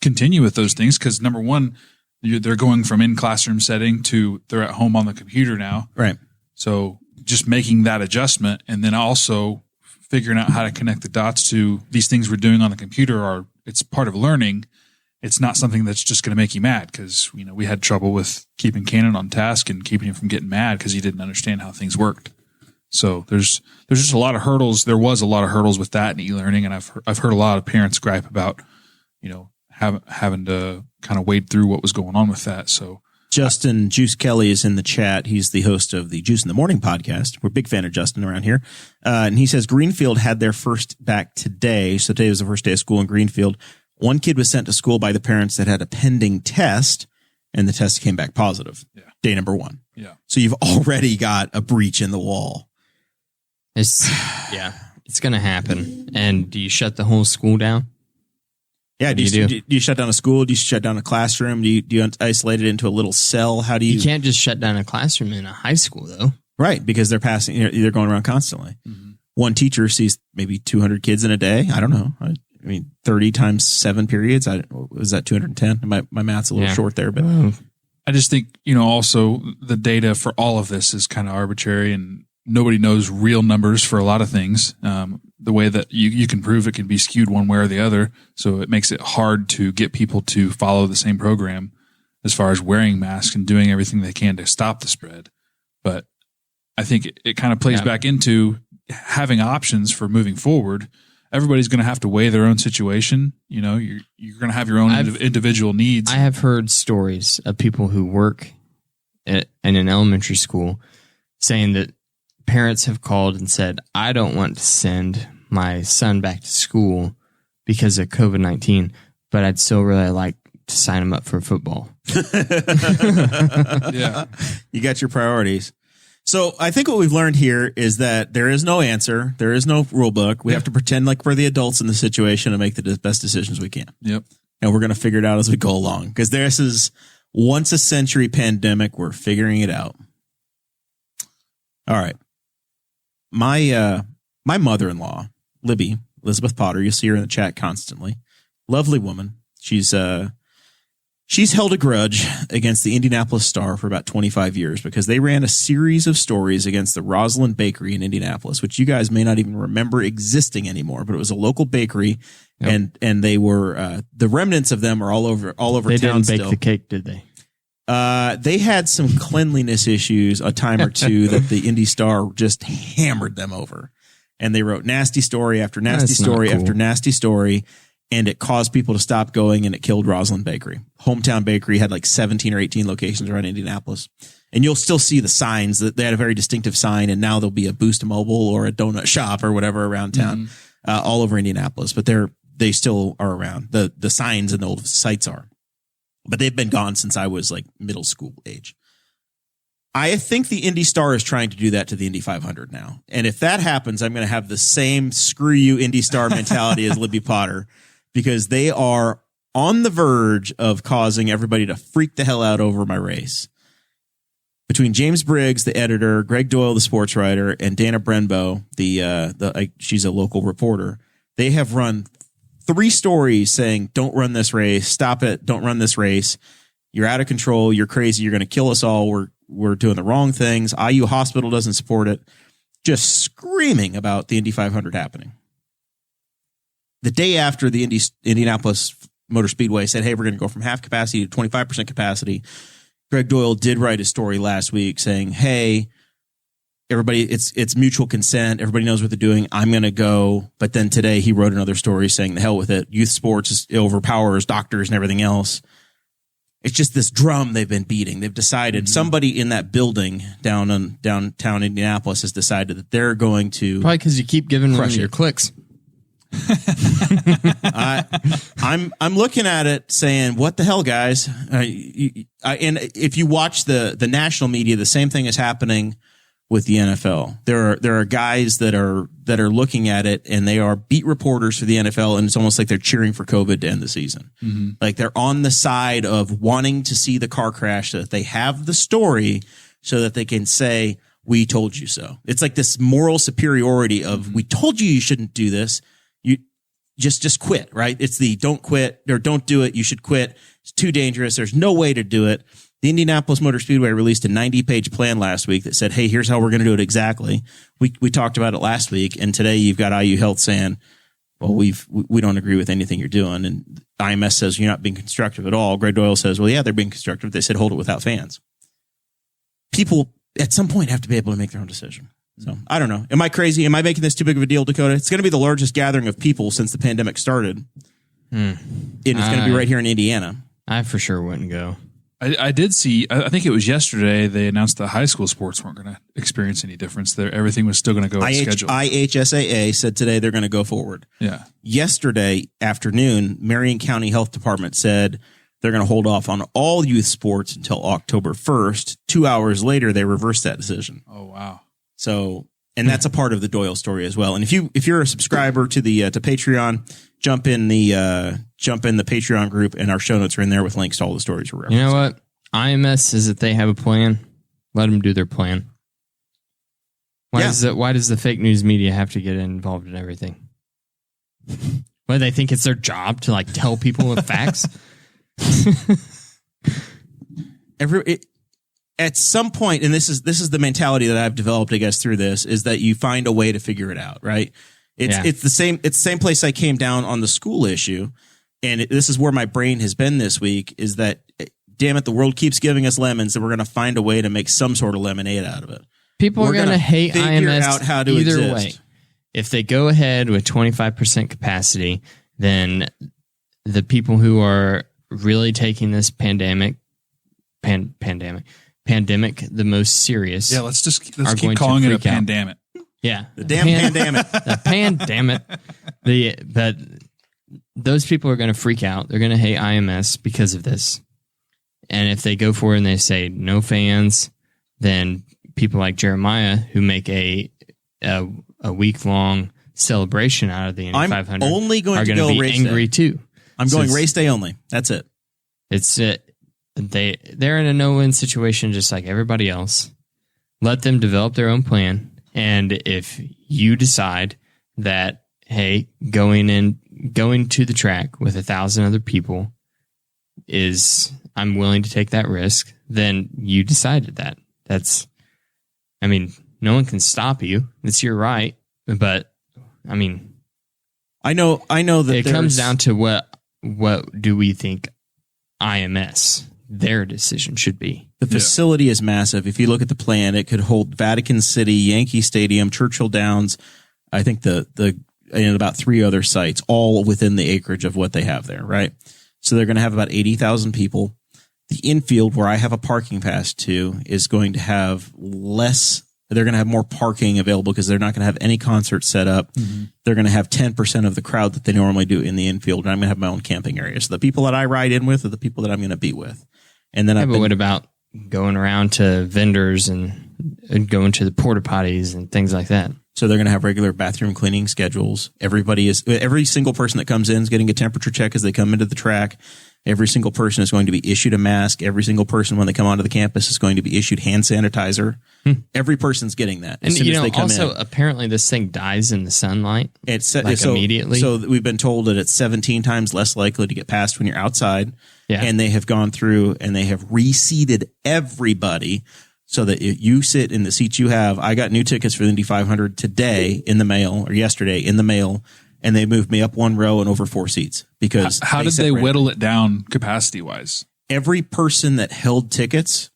continue with those things, because number one, they're going from in classroom setting to they're at home on the computer now. Right. So just making that adjustment, and then also figuring out how to connect the dots to these things we're doing on the computer it's part of learning. It's not something that's just going to make you mad, because we had trouble with keeping Cannon on task and keeping him from getting mad because he didn't understand how things worked. So there's just a lot of hurdles. There was a lot of hurdles with that in e-learning, and I've heard a lot of parents gripe about having to kind of wade through what was going on with that. So Justin Juice Kelly is in the chat. He's the host of the Juice in the Morning podcast. We're a big fan of Justin around here. And he says Greenfield had their first back today. So today was the first day of school in Greenfield. One kid was sent to school by the parents that had a pending test, and the test came back positive. Yeah. Day number 1. Yeah. So you've already got a breach in the wall. It's going to happen. And do you shut the whole school down? Yeah. Do you shut down a school? Do you shut down a classroom? Do you isolate it into a little cell? How do you? You can't just shut down a classroom in a high school, though. Right. Because they're they're going around constantly. Mm-hmm. One teacher sees maybe 200 kids in a day. I don't know. 30 times 7 periods. Was that 210? My math's a little short there, but I just think, also the data for all of this is kind of arbitrary, and nobody knows real numbers for a lot of things. The way that you can prove it can be skewed one way or the other. So it makes it hard to get people to follow the same program as far as wearing masks and doing everything they can to stop the spread. But I think it kind of plays back into having options for moving forward. Everybody's going to have to weigh their own situation. You're going to have your own individual needs. I have heard stories of people who work in an elementary school saying that parents have called and said, I don't want to send my son back to school because of COVID-19, but I'd still really like to sign them up for football. Yeah. You got your priorities. So I think what we've learned here is that there is no answer. There is no rule book. We have to pretend like we're the adults in the situation and make the best decisions we can. Yep. And we're going to figure it out as we go along, because this is once a century pandemic. We're figuring it out. All right. My mother-in-law, Libby, Elizabeth Potter, you'll see her in the chat constantly. Lovely woman. She's held a grudge against the Indianapolis Star for about 25 years because they ran a series of stories against the Rosalind Bakery in Indianapolis, which you guys may not even remember existing anymore, but it was a local bakery. Yep. And they were, the remnants of them are all over they town. They didn't bake the cake, did they? They had some cleanliness issues a time or two that the Indy Star just hammered them over. And they wrote nasty story after nasty story after nasty story. And it caused people to stop going, and it killed Rosalind Bakery. Hometown Bakery had like 17 or 18 locations around Indianapolis. And you'll still see the signs that they had a very distinctive sign. And now there'll be a Boost Mobile or a donut shop or whatever around town, all over Indianapolis. But they still are around. The signs and the old sites are. But they've been gone since I was like middle school age. I think the Indy Star is trying to do that to the Indy 500 now. And if that happens, I'm going to have the same screw you Indy Star mentality as Libby Potter, because they are on the verge of causing everybody to freak the hell out over my race. Between James Briggs, the editor, Greg Doyle, the sports writer, and Dana Brenbo, she's a local reporter, they have run 3 stories saying, don't run this race, stop it, don't run this race. You're out of control, you're crazy, you're going to kill us all, we're doing the wrong things, IU Hospital doesn't support it. Just screaming about the Indy 500 happening. The day after the Indianapolis Motor Speedway said, hey, we're going to go from half capacity to 25% capacity, Greg Doyle did write a story last week saying, hey, everybody, it's mutual consent. Everybody knows what they're doing. I'm going to go. But then today he wrote another story saying, the hell with it. Youth sports overpowers doctors and everything else. It's just this drum they've been beating. They've decided somebody in that building downtown Indianapolis has decided that they're going to. Probably because you keep giving them your clicks. I'm looking at it saying, what the hell, guys? And if you watch the national media, the same thing is happening with the NFL. There are guys that are looking at it, and they are beat reporters for the NFL, and it's almost like they're cheering for COVID to end the season. Mm-hmm. Like they're on the side of wanting to see the car crash so that they have the story so that they can say, we told you so. It's like this moral superiority of, we told you shouldn't do this. You just quit, right? It's the don't quit or don't do it. You should quit. It's too dangerous. There's no way to do it. The Indianapolis Motor Speedway released a 90-page plan last week that said, hey, here's how we're going to do it exactly. We talked about it last week, and today you've got IU Health saying, well, we don't agree with anything you're doing. And IMS says you're not being constructive at all. Greg Doyle says, well, yeah, they're being constructive. They said hold it without fans. People at some point have to be able to make their own decision. So I don't know. Am I crazy? Am I making this too big of a deal, Dakota? It's going to be the largest gathering of people since the pandemic started. And it's going to be right here in Indiana. I for sure wouldn't go. I did see, I think it was yesterday, they announced that high school sports weren't going to experience any difference there. Everything was still going to go as scheduled. IHSAA said today they're going to go forward. Yeah. Yesterday afternoon, Marion County Health Department said they're going to hold off on all youth sports until October 1st. 2 hours later, they reversed that decision. Oh, wow. So, and that's a part of the Doyle story as well. And if you're a subscriber to the to Patreon, jump in the Patreon group, and our show notes are in there with links to all the stories we're referencing. You know what? IMS says that they have a plan. Let them do their plan. Why does the fake news media have to get involved in everything? Why, they think it's their job to like tell people the facts? At some point, and this is the mentality that I've developed, I guess, through this, is that you find a way to figure it out, right? It's the same place I came down on the school issue, and this is where my brain has been this week, is that, damn it, the world keeps giving us lemons, and we're going to find a way to make some sort of lemonade out of it. People are going to hate IMS out how to either exist. way. If they go ahead with 25% capacity, then the people who are really taking this pandemic the most serious. Yeah, let's keep calling it a pandemic. Yeah, the damn pandemic. The pandemic. But those people are going to freak out. They're going to hate IMS because of this. And if they go for it and they say no fans, then people like Jeremiah who make a week-long celebration out of the Indy 500 I'm only going are to going go to be race angry day. too. I'm going race day only. That's it. They're in a no-win situation just like everybody else. Let them develop their own plan. And if you decide that, hey, going to the track with 1,000 other people I'm willing to take that risk, then you decided that. No one can stop you. It's your right. But I know that it comes down to what do we think IMS, their decision should be. The facility is massive. If you look at the plan, it could hold Vatican City, Yankee Stadium, Churchill Downs, I think and about 3 other sites, all within the acreage of what they have there, right? So they're going to have about 80,000 people. The infield, where I have a parking pass to, is going to have less. They're going to have more parking available because they're not going to have any concerts set up. Mm-hmm. They're going to have 10% of the crowd that they normally do in the infield. And I'm going to have my own camping area. So the people that I ride in with are the people that I'm going to be with. And then what about going around to vendors and going to the porta potties and things like that? So they're going to have regular bathroom cleaning schedules. Every single person that comes in is getting a temperature check as they come into the track. Every single person is going to be issued a mask. Every single person, when they come onto the campus, is going to be issued hand sanitizer. Every person's getting that as soon as they come in. Apparently this thing dies in the sunlight immediately. So we've been told that it's 17 times less likely to get passed when you're outside. Yeah. And they have gone through and they have reseated everybody so that you sit in the seats you have. I got new tickets for the Indy 500 today in the mail, or yesterday in the mail, and they moved me up 1 row and over 4 seats because how did they whittle it down capacity wise? Every person that held tickets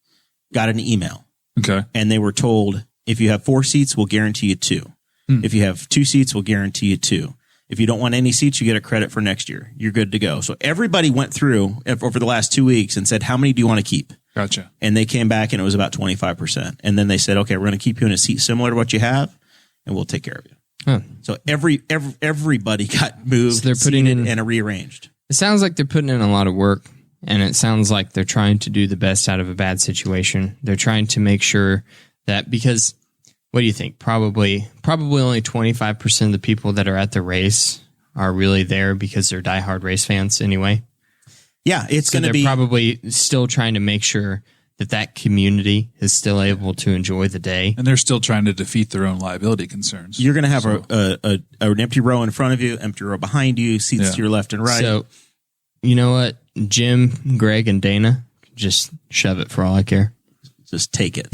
got an email. Okay. And they were told, if you have 4 seats, we'll guarantee you 2. If you have 2 seats, we'll guarantee you 2. If you don't want any seats, you get a credit for next year. You're good to go. So everybody went through over the last 2 weeks and said, how many do you want to keep? Gotcha. And they came back and it was about 25%. And then they said, okay, we're going to keep you in a seat similar to what you have and we'll take care of you. Huh. So everybody got moved, so they're putting in and rearranged. It sounds like they're putting in a lot of work, and it sounds like they're trying to do the best out of a bad situation. They're trying to make sure that, because what do you think? Probably only 25% of the people that are at the race are really there because they're diehard race fans anyway. Yeah, it's going to be probably still trying to make sure that community is still able to enjoy the day. And they're still trying to defeat their own liability concerns. You're going to have an empty row in front of you, empty row behind you, seats to your left and right. So, you know what? Jim, Greg, and Dana, just shove it for all I care. Just take it.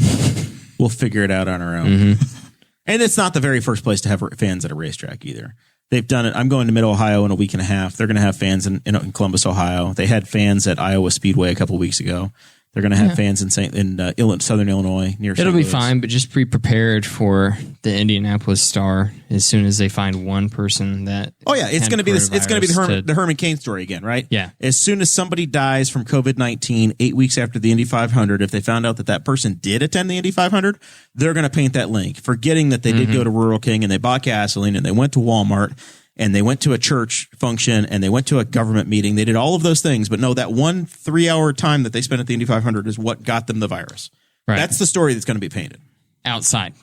We'll figure it out on our own. Mm-hmm. And it's not the very first place to have fans at a racetrack either. They've done it. I'm going to Mid-Ohio in a week and a half. They're going to have fans in Columbus, Ohio. They had fans at Iowa Speedway a couple of weeks ago. They're going to have fans in Southern Illinois near. It'll be fine, but just be prepared for the Indianapolis Star as soon as they find one person that. Oh yeah, it's going to be this. It's going to be the Herman Cain story again, right? Yeah. As soon as somebody dies from COVID-19, 8 weeks after the Indy 500, if they found out that person did attend the Indy 500, they're going to paint that link, forgetting that they did go to Rural King and they bought gasoline and they went to Walmart. And they went to a church function and they went to a government meeting. They did all of those things, but no, that 1 3-hour time that they spent at the Indy 500 is what got them the virus. Right. That's the story that's going to be painted. Outside.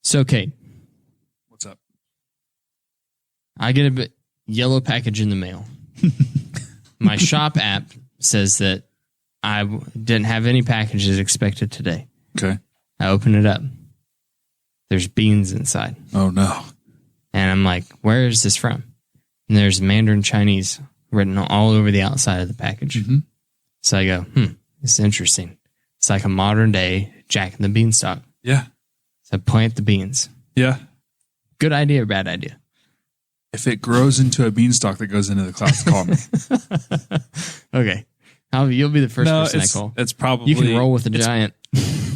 So, Kade. What's up? I get a yellow package in the mail. My shop app says that I didn't have any packages expected today. Okay. I open it up. There's beans inside. Oh, no. And I'm like, where is this from? And there's Mandarin Chinese written all over the outside of the package. Mm-hmm. So I go, this is interesting. It's like a modern day Jack and the Beanstalk. Yeah. So I plant the beans. Yeah. Good idea or bad idea? If it grows into a beanstalk that goes into the clouds, call me. Okay. You'll be the first person I call. It's probably. You can roll with the giant.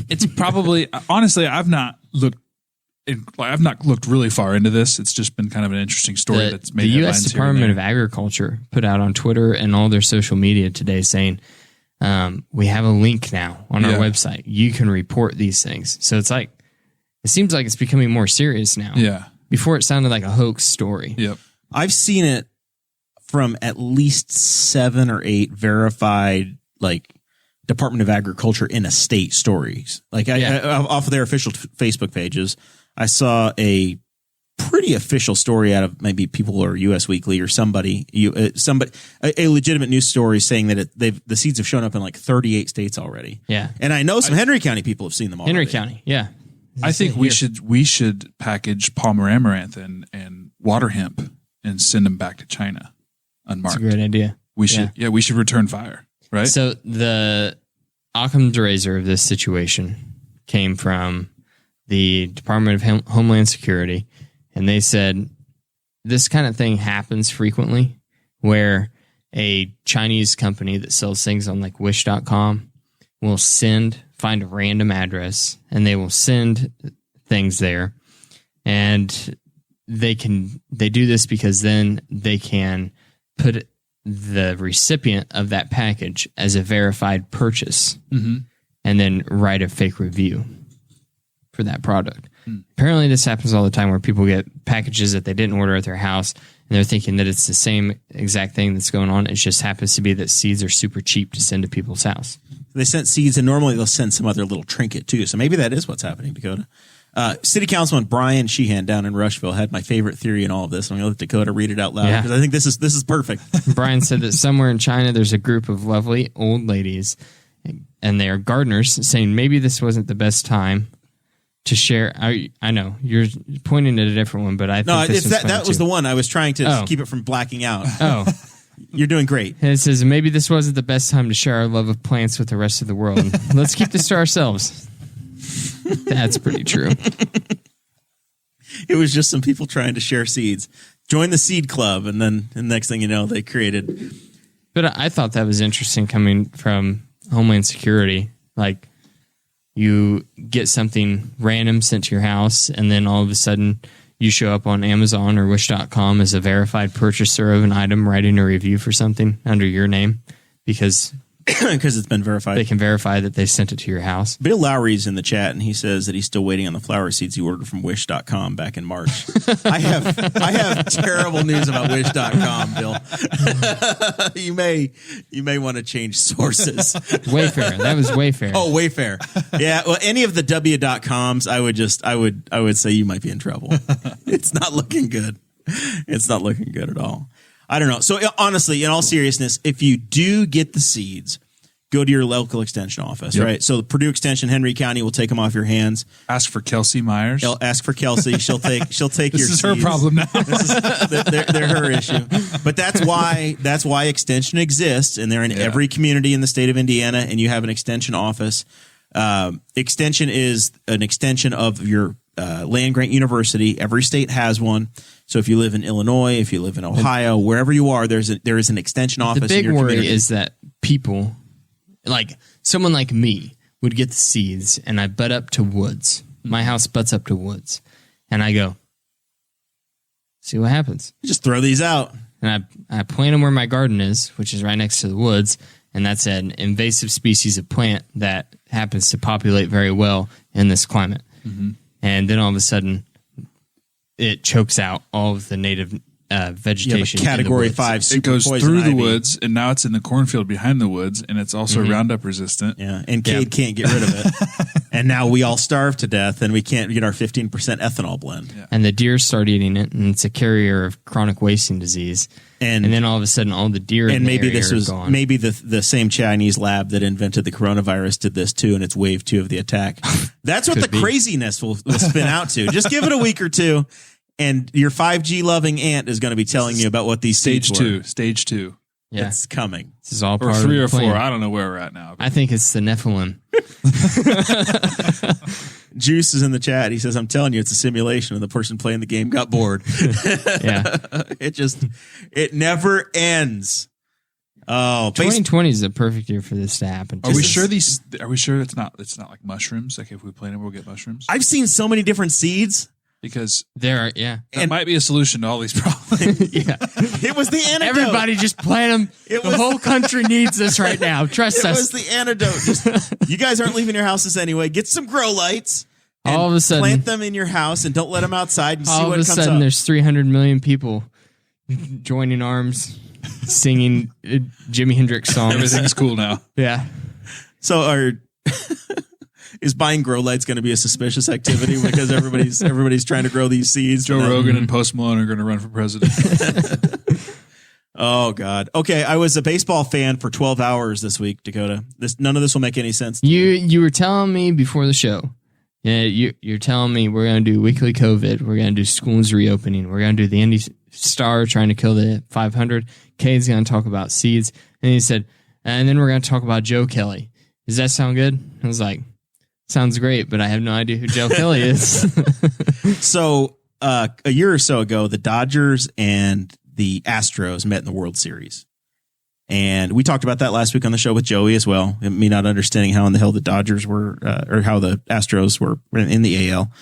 It's probably, honestly, I've not looked really far into this. It's just been kind of an interesting story that's made the U.S. Department of Agriculture put out on Twitter and all their social media today saying, we have a link now on our website. You can report these things. So it's like, it seems like it's becoming more serious now. Yeah. Before it sounded like a hoax story. Yep. I've seen it from at least 7 or 8 verified, like, Department of Agriculture in a state stories. Like, I off of their official Facebook pages, I saw a pretty official story out of maybe People or US Weekly or somebody, a legitimate news story saying that the seeds have shown up in like 38 states already. Yeah. And I know some Henry County people have seen them already. Henry County, yeah. I think we should package Palmer amaranth and water hemp and send them back to China unmarked. That's a great idea. We should return fire, right? So the Occam's razor of this situation came from the Department of Homeland Security, and they said this kind of thing happens frequently where a Chinese company that sells things on like Wish.com will find a random address, and they will send things there, and they do this because then they can put the recipient of that package as a verified purchase, and then write a fake review for that product. Apparently this happens all the time where people get packages that they didn't order at their house, and they're thinking that it's the same exact thing that's going on. It just happens to be that seeds are super cheap to send to people's house. They sent seeds, and normally they'll send some other little trinket too. So maybe that is what's happening, Dakota. City Councilman Brian Sheehan down in Rushville had my favorite theory in all of this. I'm going to let Dakota read it out loud because I think this is perfect. Brian said that somewhere in China there's a group of lovely old ladies, and they are gardeners, saying maybe this wasn't the best time to share. I know you're pointing at a different one, but I think that was the one I was trying to keep it from blacking out. Oh. You're doing great. And it says, maybe this wasn't the best time to share our love of plants with the rest of the world. Let's keep this to ourselves. That's pretty true. It was just some people trying to share seeds. Join the seed club, and then the next thing you know, they created. But I thought that was interesting coming from Homeland Security. Like, you get something random sent to your house, and then all of a sudden you show up on Amazon or Wish.com as a verified purchaser of an item, writing a review for something under your name because it's been verified. They can verify that they sent it to your house. Bill Lowry's in the chat, and he says that he's still waiting on the flower seeds he ordered from Wish.com back in March. I have terrible news about Wish.com, Bill. You may want to change sources. Wayfair. That was Wayfair. Oh, Wayfair. Yeah. Well, any of the W.coms, I would say you might be in trouble. It's not looking good. It's not looking good at all. I don't know. So honestly, in all seriousness, if you do get the seeds, go to your local extension office, right? So the Purdue Extension, Henry County will take them off your hands. Ask for Kelsey Myers. Ask for Kelsey. She'll take your seeds. This is her problem now. They're her issue. But that's why Extension exists, and they're in every community in the state of Indiana, and you have an Extension office. Extension is an extension of your land grant university. Every state has one. So if you live in Illinois, if you live in Ohio, wherever you are, there is an extension office. The big in your worry community. is that people, like someone like me, would get the seeds, and I butt up to woods. My house butts up to woods, and I go, see what happens. You just throw these out, and I plant them where my garden is, which is right next to the woods, and that's an invasive species of plant that happens to populate very well in this climate. Mm-hmm. And then all of a sudden, it chokes out all of the native vegetation. Category 5 super it goes poison through the ivy. woods, and now it's in the cornfield behind the woods, and it's also Roundup resistant. Yeah, and Kade can't get rid of it. And now we all starve to death, and we can't get our 15% ethanol blend. Yeah. And the deer start eating it, and it's a carrier of chronic wasting disease. And then all of a sudden, all the deer in the area are gone. Maybe the same Chinese lab that invented the coronavirus did this too, and it's wave 2 of the attack. That's what the craziness will spin out to. Just give it a week or two, and your 5G loving aunt is going to be telling you about what these Stage seeds 2. Stage 2. Yeah. It's coming. This is all Or part 3 of or the plan. 4. I don't know where we're at now. I think it's the Nephilim. Juice is in the chat. He says, I'm telling you, it's a simulation, and the person playing the game got bored. Yeah. It never ends. Oh, 2020 is the perfect year for this to happen. Are we sure it's not like mushrooms? Like if we plant them, we'll get mushrooms? I've seen so many different seeds. Because that might be a solution to all these problems. Yeah. It was the antidote. Everybody just plant them. The whole country needs this right now. Trust us. It was the antidote. Just, you guys aren't leaving your houses anyway. Get some grow lights. And all of a sudden, plant them in your house and don't let them outside and see what comes up. All of a sudden, there's 300 million people joining arms, singing Jimi Hendrix songs. Everything's cool now. Yeah. So is buying grow lights going to be a suspicious activity because everybody's trying to grow these seeds? Joe Rogan and Post Malone are going to run for president. Oh God. Okay, I was a baseball fan for 12 hours this week, Dakota. None of this will make any sense to You were telling me before the show. Yeah, you're telling me we're going to do weekly COVID. We're going to do schools reopening. We're going to do the Indy Star trying to kill the 500. Kade's going to talk about seeds. And he said, and then we're going to talk about Joe Kelly. Does that sound good? I was like, sounds great, but I have no idea who Joe Kelly is. So a year or so ago, the Dodgers and the Astros met in the World Series. And we talked about that last week on the show with Joey as well. Me not understanding how in the hell the Dodgers were, or how the Astros were in the AL.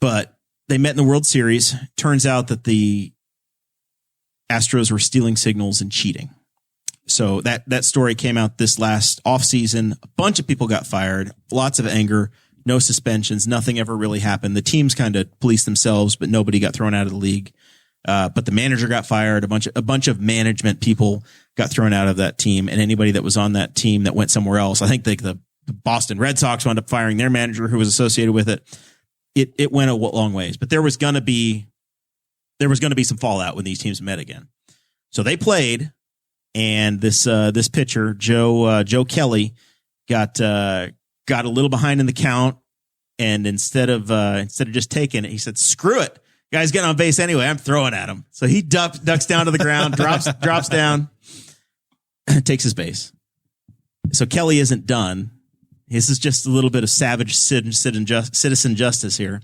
But they met in the World Series. Turns out that the Astros were stealing signals and cheating. So that story came out this last offseason. A bunch of people got fired, lots of anger, no suspensions, nothing ever really happened. The teams kind of policed themselves, but nobody got thrown out of the league. But the manager got fired. A bunch of management people got thrown out of that team, and anybody that was on that team that went somewhere else. I think the Boston Red Sox wound up firing their manager who was associated with it. It went a long ways, but there was going to be some fallout when these teams met again. So they played, and this pitcher Joe Kelly got a little behind in the count, and instead of just taking it, he said, "Screw it. Guy's getting on base anyway. I'm throwing at him." So he ducks down to the ground, drops down, takes his base. So Kelly isn't done. This is just a little bit of savage citizen justice here.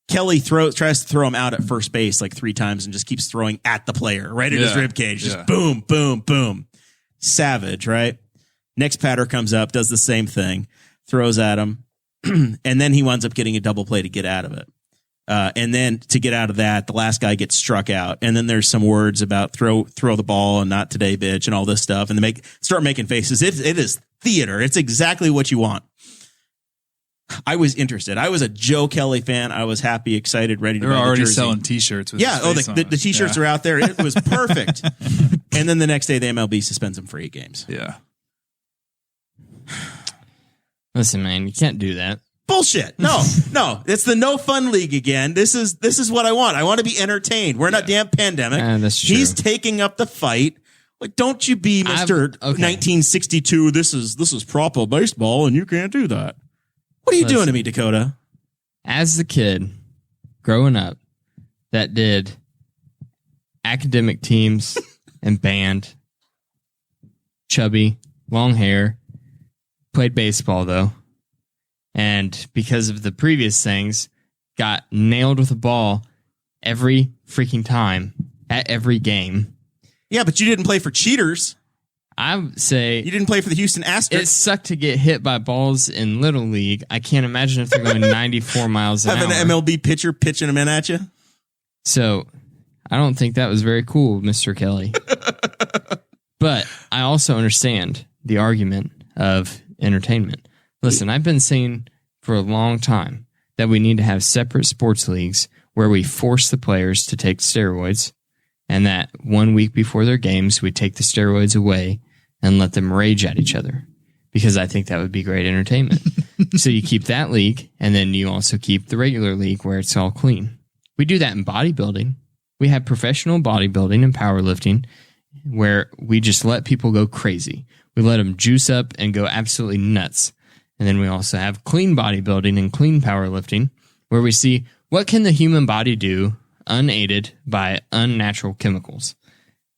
Kelly tries to throw him out at first base like 3 times and just keeps throwing at the player right in his rib cage. Just boom, boom, boom. Savage, right? Next batter comes up, does the same thing, throws at him, and then he winds up getting a double play to get out of it. And then to get out of that, the last guy gets struck out. And then there's some words about throw the ball and not today, bitch, and all this stuff. And they start making faces. It is theater. It's exactly what you want. I was interested. I was a Joe Kelly fan. I was happy, excited, ready to buy the jersey. They're already selling T-shirts. With the T-shirts are out there. It was perfect. And then the next day, the MLB suspends him for 8 games. Yeah. Listen, man, you can't do that. Bullshit. No. It's the no fun league again. This is what I want. I want to be entertained. We're in a damn pandemic. That's true. He's taking up the fight. Like, don't you be Mr. 1962. This is proper baseball, and you can't do that. What are you doing to me, Dakota? As the kid growing up that did academic teams and band, chubby, long hair, played baseball though, and because of the previous things, got nailed with a ball every freaking time at every game. Yeah, but you didn't play for cheaters. I would say you didn't play for the Houston Astros. It sucked to get hit by balls in Little League. I can't imagine if they're going 94 miles an hour. Have an MLB pitcher pitching them in at you. So I don't think that was very cool, Mr. Kelly. But I also understand the argument of entertainment. Listen, I've been saying for a long time that we need to have separate sports leagues where we force the players to take steroids, and that 1 week before their games, we take the steroids away and let them rage at each other, because I think that would be great entertainment. So you keep that league, and then you also keep the regular league where it's all clean. We do that in bodybuilding. We have professional bodybuilding and powerlifting where we just let people go crazy. We let them juice up and go absolutely nuts. And then we also have clean bodybuilding and clean powerlifting where we see what can the human body do unaided by unnatural chemicals.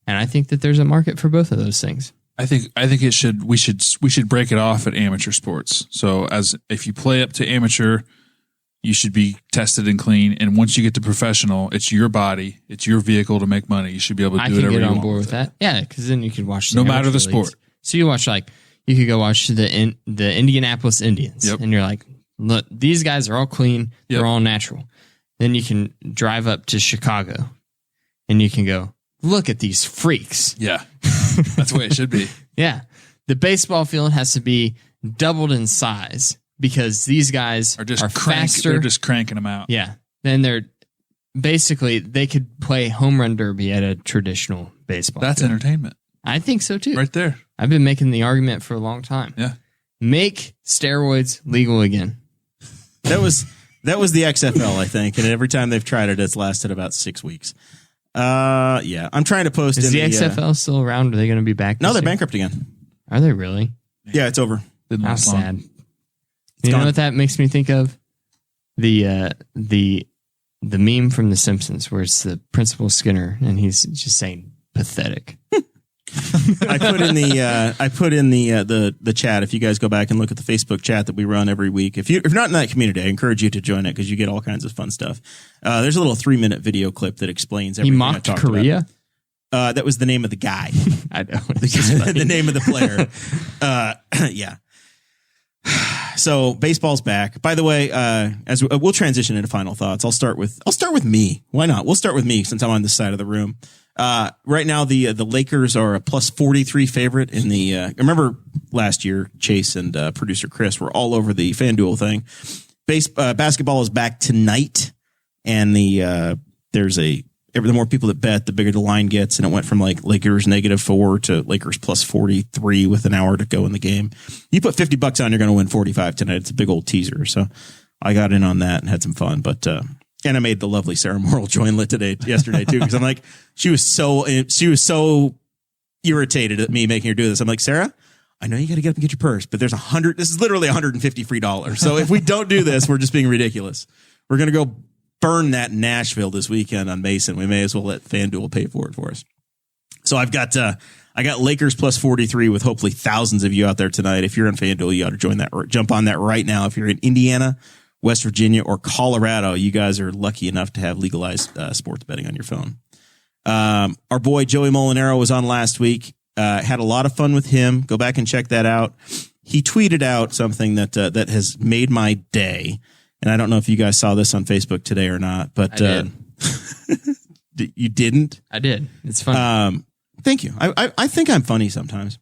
And I think that there's a market for both of those things. I think we should break it off at amateur sports. So if you play up to amateur, you should be tested and clean. And once you get to professional, it's your body, it's your vehicle to make money. You should be able to do whatever you want. I can get on board with that. Yeah, because then you could watch no matter the sport. So you watch you could go watch the Indianapolis Indians, and you're like, look, these guys are all clean, they're all natural. Then you can drive up to Chicago, and you can go, look at these freaks. Yeah, that's the way it should be. Yeah, the baseball field has to be doubled in size because these guys are faster. They're just cranking them out. Yeah, then they're basically they could play home run derby at a traditional baseball. That's entertainment. I think so too. Right there. I've been making the argument for a long time. Yeah. Make steroids legal again. That was the XFL, I think, and every time they've tried it, it's lasted about 6 weeks. Yeah, I'm trying to post. Is the XFL still around? Are they going to be back? No, they're year? bankrupt again. Are they really? Yeah, it's over. Didn't How last long. sad. You know what that makes me think of? The meme from The Simpsons where it's the Principal Skinner and he's just saying pathetic. I put in the chat. If you guys go back and look at the Facebook chat that we run every week, if you're not in that community, I encourage you to join it because you get all kinds of fun stuff. There's a little 3-minute video clip that explains everything. He mocked I talked Korea. About. That was the name of the guy. I know. The name of the player. Yeah. So baseball's back. By the way, as we'll transition into final thoughts, I'll start with me. Why not? We'll start with me since I'm on this side of the room. Right now the Lakers are a plus 43 favorite in the. Remember last year, Chase and producer Chris were all over the FanDuel thing. Basketball is back tonight, and the more people that bet, the bigger the line gets, and it went from like Lakers -4 to Lakers plus 43 with an hour to go in the game. You put $50 on, you're going to win 45 tonight. It's a big old teaser, so I got in on that and had some fun. But and I made the lovely Sarah Morrell join yesterday too, because I'm like, she was so irritated at me making her do this. I'm like, Sarah, I know you got to get up and get your purse, but there's this is literally $150 free dollars. So if we don't do this, we're just being ridiculous. We're going to go burn that in Nashville this weekend on Mason. We may as well let FanDuel pay for it for us. So I got Lakers plus 43 with hopefully thousands of you out there tonight. If you're on FanDuel, you ought to join that or jump on that right now. If you're in Indiana, West Virginia, or Colorado, you guys are lucky enough to have legalized sports betting on your phone. Our boy Joey Molinaro was on last week. Had a lot of fun with him. Go back and check that out. He tweeted out something that has made my day. And I don't know if you guys saw this on Facebook today or not, but I did. You didn't? I did. It's funny. Thank you. I think I'm funny sometimes.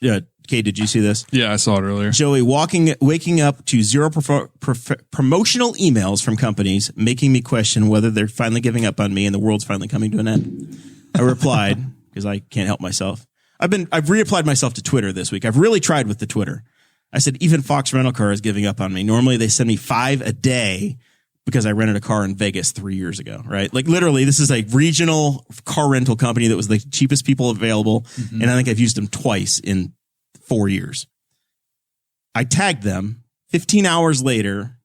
Yeah. Kate, did you see this? Yeah, I saw it earlier. Joey waking up to zero promotional emails from companies, making me question whether they're finally giving up on me and the world's finally coming to an end. I replied, because I can't help myself. I've reapplied myself to Twitter this week. I've really tried with the Twitter. I said, even Fox Rental Car is giving up on me. Normally they send me 5 a day because I rented a car in Vegas 3 years ago, right? Like literally this is a regional car rental company that was the cheapest people available. Mm-hmm. And I think I've used them twice in 4 years. I tagged them 15 hours later.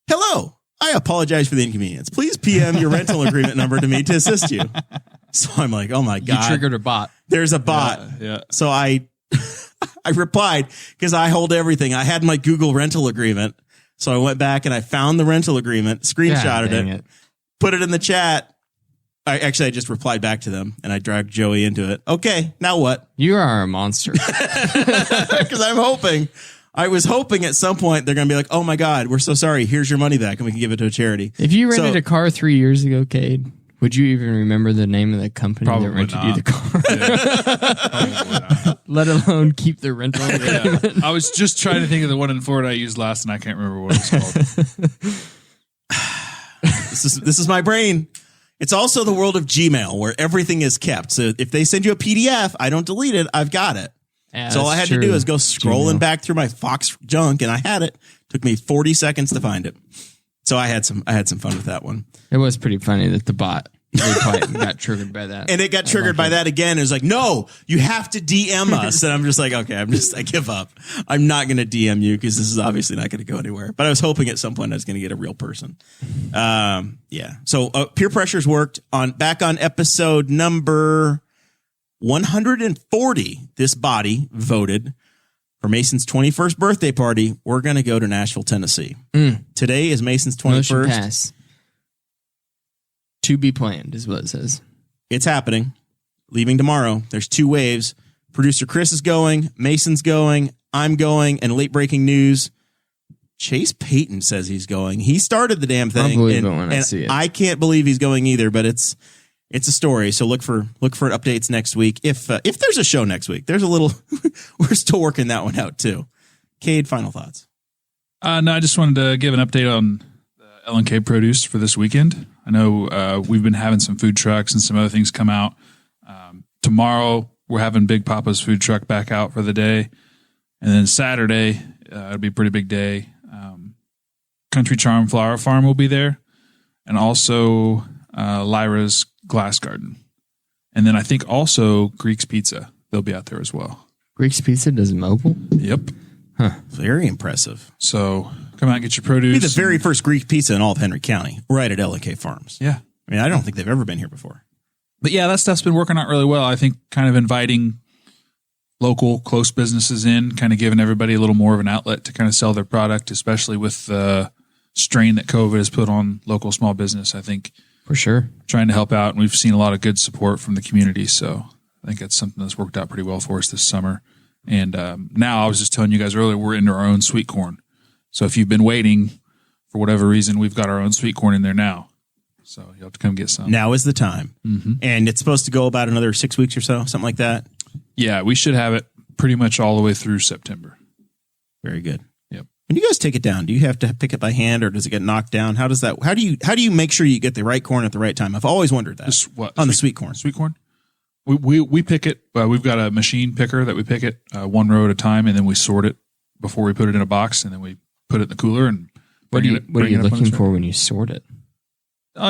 Hello. I apologize for the inconvenience. Please PM your rental agreement number to me to assist you. So I'm like, oh my God. You triggered a bot. There's a bot. Yeah. So I replied because I hold everything. I had my Google rental agreement. So I went back and I found the rental agreement, screenshotted it, put it in the chat. I just replied back to them and I dragged Joey into it. Okay, now what? You are a monster. Because I was hoping at some point they're going to be like, oh my God, we're so sorry. Here's your money back and we can give it to a charity. If you rented a car 3 years ago, Kade, would you even remember the name of the company that rented you the car? Yeah. Let alone keep the rental. Yeah. I was just trying to think of the one in Florida I used last and I can't remember what it was called. This is my brain. It's also the world of Gmail where everything is kept. So if they send you a PDF, I don't delete it. I've got it. Yeah, so all I had to do is go scrolling back through my Fox junk and I had it. Took me 40 seconds to find it. So I had some fun with that one. It was pretty funny that the bot got triggered by that. And it got triggered by that again. It was like, no, you have to DM us. And I'm just like, okay, I give up. I'm not going to DM you because this is obviously not going to go anywhere. But I was hoping at some point I was going to get a real person. Yeah. So peer pressure's worked back on episode number 140. This body voted for Mason's 21st birthday party. We're going to go to Nashville, Tennessee. Today is Mason's 21st. Motion pass. To be planned is what it says. It's happening. Leaving tomorrow. There's 2 waves. Producer Chris is going. Mason's going. I'm going. And late breaking news. Chase Payton says he's going. He started the damn thing. I'll believe it when I see it. I can't believe he's going either, but it's a story. So look for updates next week. If there's a show next week, there's a little, we're still working that one out too. Kade, final thoughts. No, I just wanted to give an update on L&K produce for this weekend. I know we've been having some food trucks and some other things come out. Tomorrow, we're having Big Papa's food truck back out for the day. And then Saturday, it'll be a pretty big day. Country Charm Flower Farm will be there. And also Lyra's Glass Garden. And then I think also Greek's Pizza. They'll be out there as well. Greek's Pizza does mobile? Yep. Huh. Very impressive. So come out and get your produce. Be the very first Greek pizza in all of Henry County, right at L&K Farms. Yeah. I mean, I don't think they've ever been here before. But yeah, that stuff's been working out really well. I think kind of inviting local, close businesses in, kind of giving everybody a little more of an outlet to kind of sell their product, especially with the strain that COVID has put on local small business. I think for sure, trying to help out, and we've seen a lot of good support from the community. So I think that's something that's worked out pretty well for us this summer. And now I was just telling you guys earlier, we're into our own sweet corn. So if you've been waiting for whatever reason, we've got our own sweet corn in there now. So you'll have to come get some. Now is the time. Mm-hmm. And it's supposed to go about another 6 weeks or so, something like that. Yeah, we should have it pretty much all the way through September. Very good. Yep. When you guys take it down, do you have to pick it by hand or does it get knocked down? How does that? How do you make sure you get the right corn at the right time? I've always wondered that. The sweet corn. Sweet corn. We pick it. We've got a machine picker that we pick it one row at a time, and then we sort it before we put it in a box, and then we put it in the cooler. And what are you looking for when you sort it?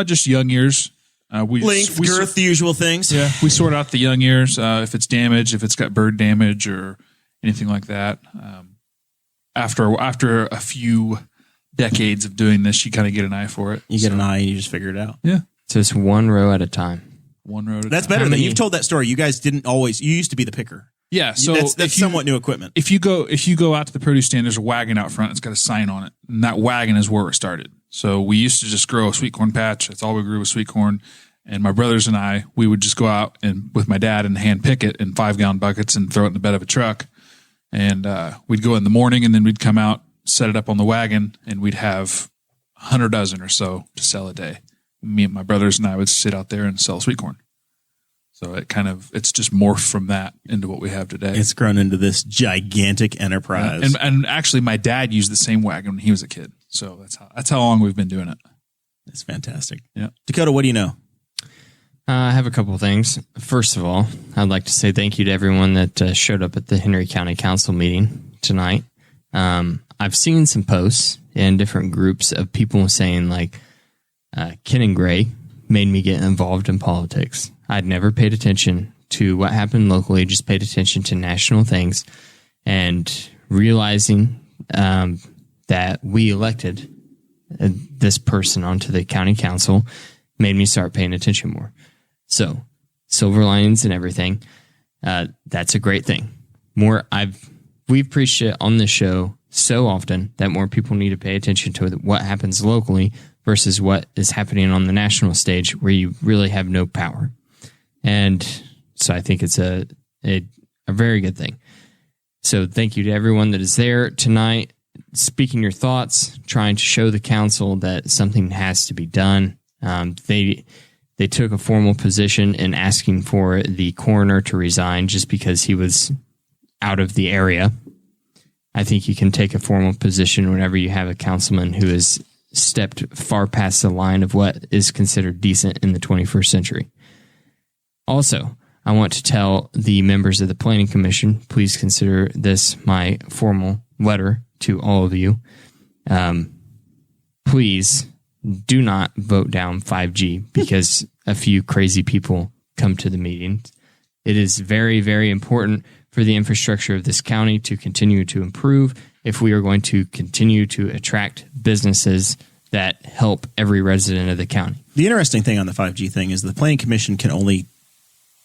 Just young ears. Length, girth, the usual things. Yeah, we sort out the young ears. If it's damaged, if it's got bird damage or anything like that. After a few decades of doing this, you kind of get an eye for it. You get an eye and you just figure it out. Yeah. So it's one row at a time. One row at a That's time. better than you've told that story. You guys didn't always. You used to be the picker. Yeah, so that's somewhat new equipment. If you go out to the produce stand, there's a wagon out front. It's got a sign on it, and that wagon is where it started. So we used to just grow a sweet corn patch. That's all we grew was sweet corn. And my brothers and I, we would just go out and with my dad and hand pick it in 5-gallon buckets and throw it in the bed of a truck. And we'd go in the morning, and then we'd come out, set it up on the wagon, and we'd have 100 dozen or so to sell a day. Me and my brothers and I would sit out there and sell sweet corn. So it's just morphed from that into what we have today. It's grown into this gigantic enterprise. And actually, my dad used the same wagon when he was a kid. So that's how long we've been doing it. That's fantastic. Yeah. Dakota, what do you know? I have a couple of things. First of all, I'd like to say thank you to everyone that showed up at the Henry County Council meeting tonight. I've seen some posts in different groups of people saying like, Ken and Gray made me get involved in politics. I'd never paid attention to what happened locally, just paid attention to national things, and realizing that we elected this person onto the county council made me start paying attention more. So, silver linings and everything, that's a great thing. We've preached it on this show so often that more people need to pay attention to what happens locally versus what is happening on the national stage where you really have no power. And so I think it's a very good thing. So thank you to everyone that is there tonight, speaking your thoughts, trying to show the council that something has to be done. They took a formal position in asking for the coroner to resign just because he was out of the area. I think you can take a formal position whenever you have a councilman who has stepped far past the line of what is considered decent in the 21st century. Also, I want to tell the members of the Planning Commission, please consider this my formal letter to all of you. Please do not vote down 5G because a few crazy people come to the meeting. It is very, very important for the infrastructure of this county to continue to improve if we are going to continue to attract businesses that help every resident of the county. The interesting thing on the 5G thing is the Planning Commission can only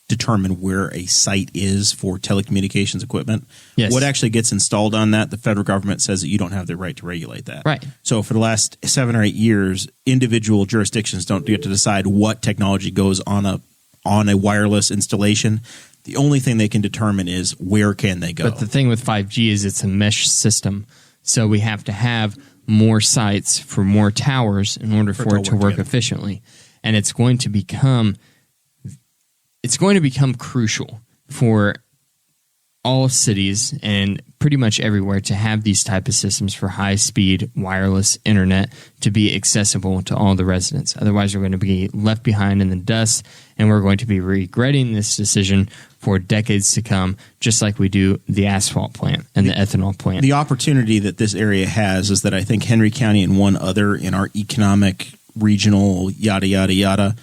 determine where a site is for telecommunications equipment. Yes. What actually gets installed on that, the federal government says that you don't have the right to regulate that. Right. So for the last 7 or 8 years, individual jurisdictions don't get to decide what technology goes on a wireless installation. The only thing they can determine is where can they go. But the thing with 5G is it's a mesh system. So we have to have more sites for more towers in order for it to work efficiently. And it's going to become crucial for all cities and pretty much everywhere to have these type of systems for high-speed wireless internet to be accessible to all the residents. Otherwise, we're going to be left behind in the dust, and we're going to be regretting this decision for decades to come, just like we do the asphalt plant and the ethanol plant. The opportunity that this area has is that I think Henry County and one other in our economic, regional, yada, yada, yada,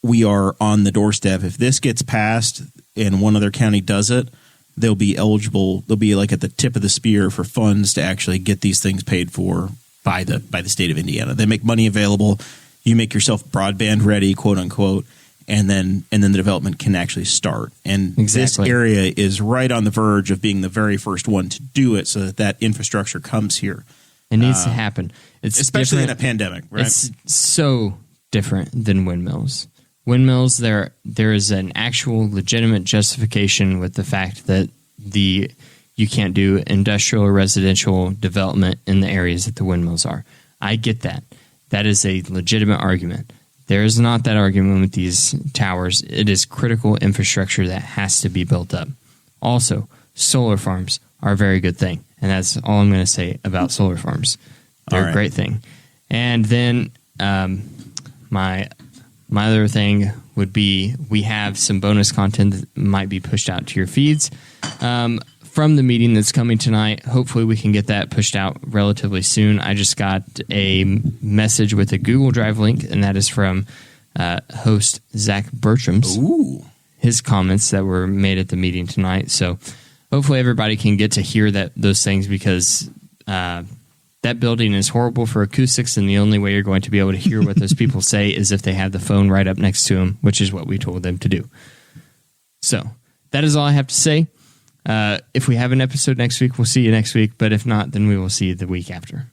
we are on the doorstep. If this gets passed and one other county does it, they'll be eligible. They'll be like at the tip of the spear for funds to actually get these things paid for by the state of Indiana. They make money available. You make yourself broadband ready, quote unquote, and then the development can actually start. And This area is right on the verge of being the very first one to do it, so that infrastructure comes here. It needs to happen. It's especially different. in a pandemic, right? It's so different than windmills. Windmills, there is an actual legitimate justification with the fact that you can't do industrial or residential development in the areas that the windmills are. I get that. That is a legitimate argument. There is not that argument with these towers. It is critical infrastructure that has to be built up. Also, solar farms are a very good thing, and that's all I'm going to say about solar farms. They're a great thing. And then my other thing would be we have some bonus content that might be pushed out to your feeds from the meeting that's coming tonight. Hopefully we can get that pushed out relatively soon. I just got a message with a Google Drive link, and that is from host Zach Bertram's. Ooh. His comments that were made at the meeting tonight. So hopefully everybody can get to hear those things, because that building is horrible for acoustics, and the only way you're going to be able to hear what those people say is if they have the phone right up next to them, which is what we told them to do. So that is all I have to say. If we have an episode next week, we'll see you next week. But if not, then we will see you the week after.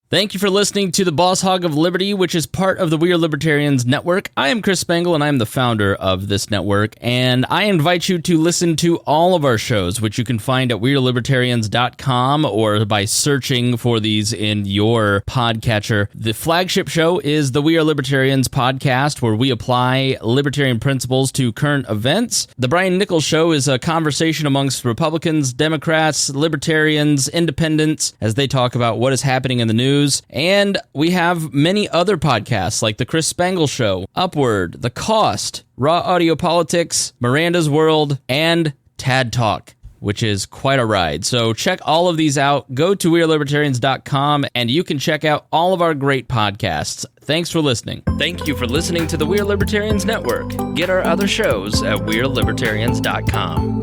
Thank you for listening to the Boss Hog of Liberty, which is part of the We Are Libertarians Network. I am Chris Spangle, and I am the founder of this network, and I invite you to listen to all of our shows, which you can find at WeAreLibertarians.com or by searching for these in your podcatcher. The flagship show is the We Are Libertarians podcast, where we apply libertarian principles to current events. The Brian Nichols Show is a conversation amongst Republicans, Democrats, Libertarians, Independents, as they talk about what is happening in the news. And we have many other podcasts like The Chris Spangle Show, Upward, The Cost, Raw Audio Politics, Miranda's World, and Tad Talk, which is quite a ride. So check all of these out. Go to WeAreLibertarians.com, and you can check out all of our great podcasts. Thanks for listening. Thank you for listening to the We Are Libertarians Network. Get our other shows at WeAreLibertarians.com.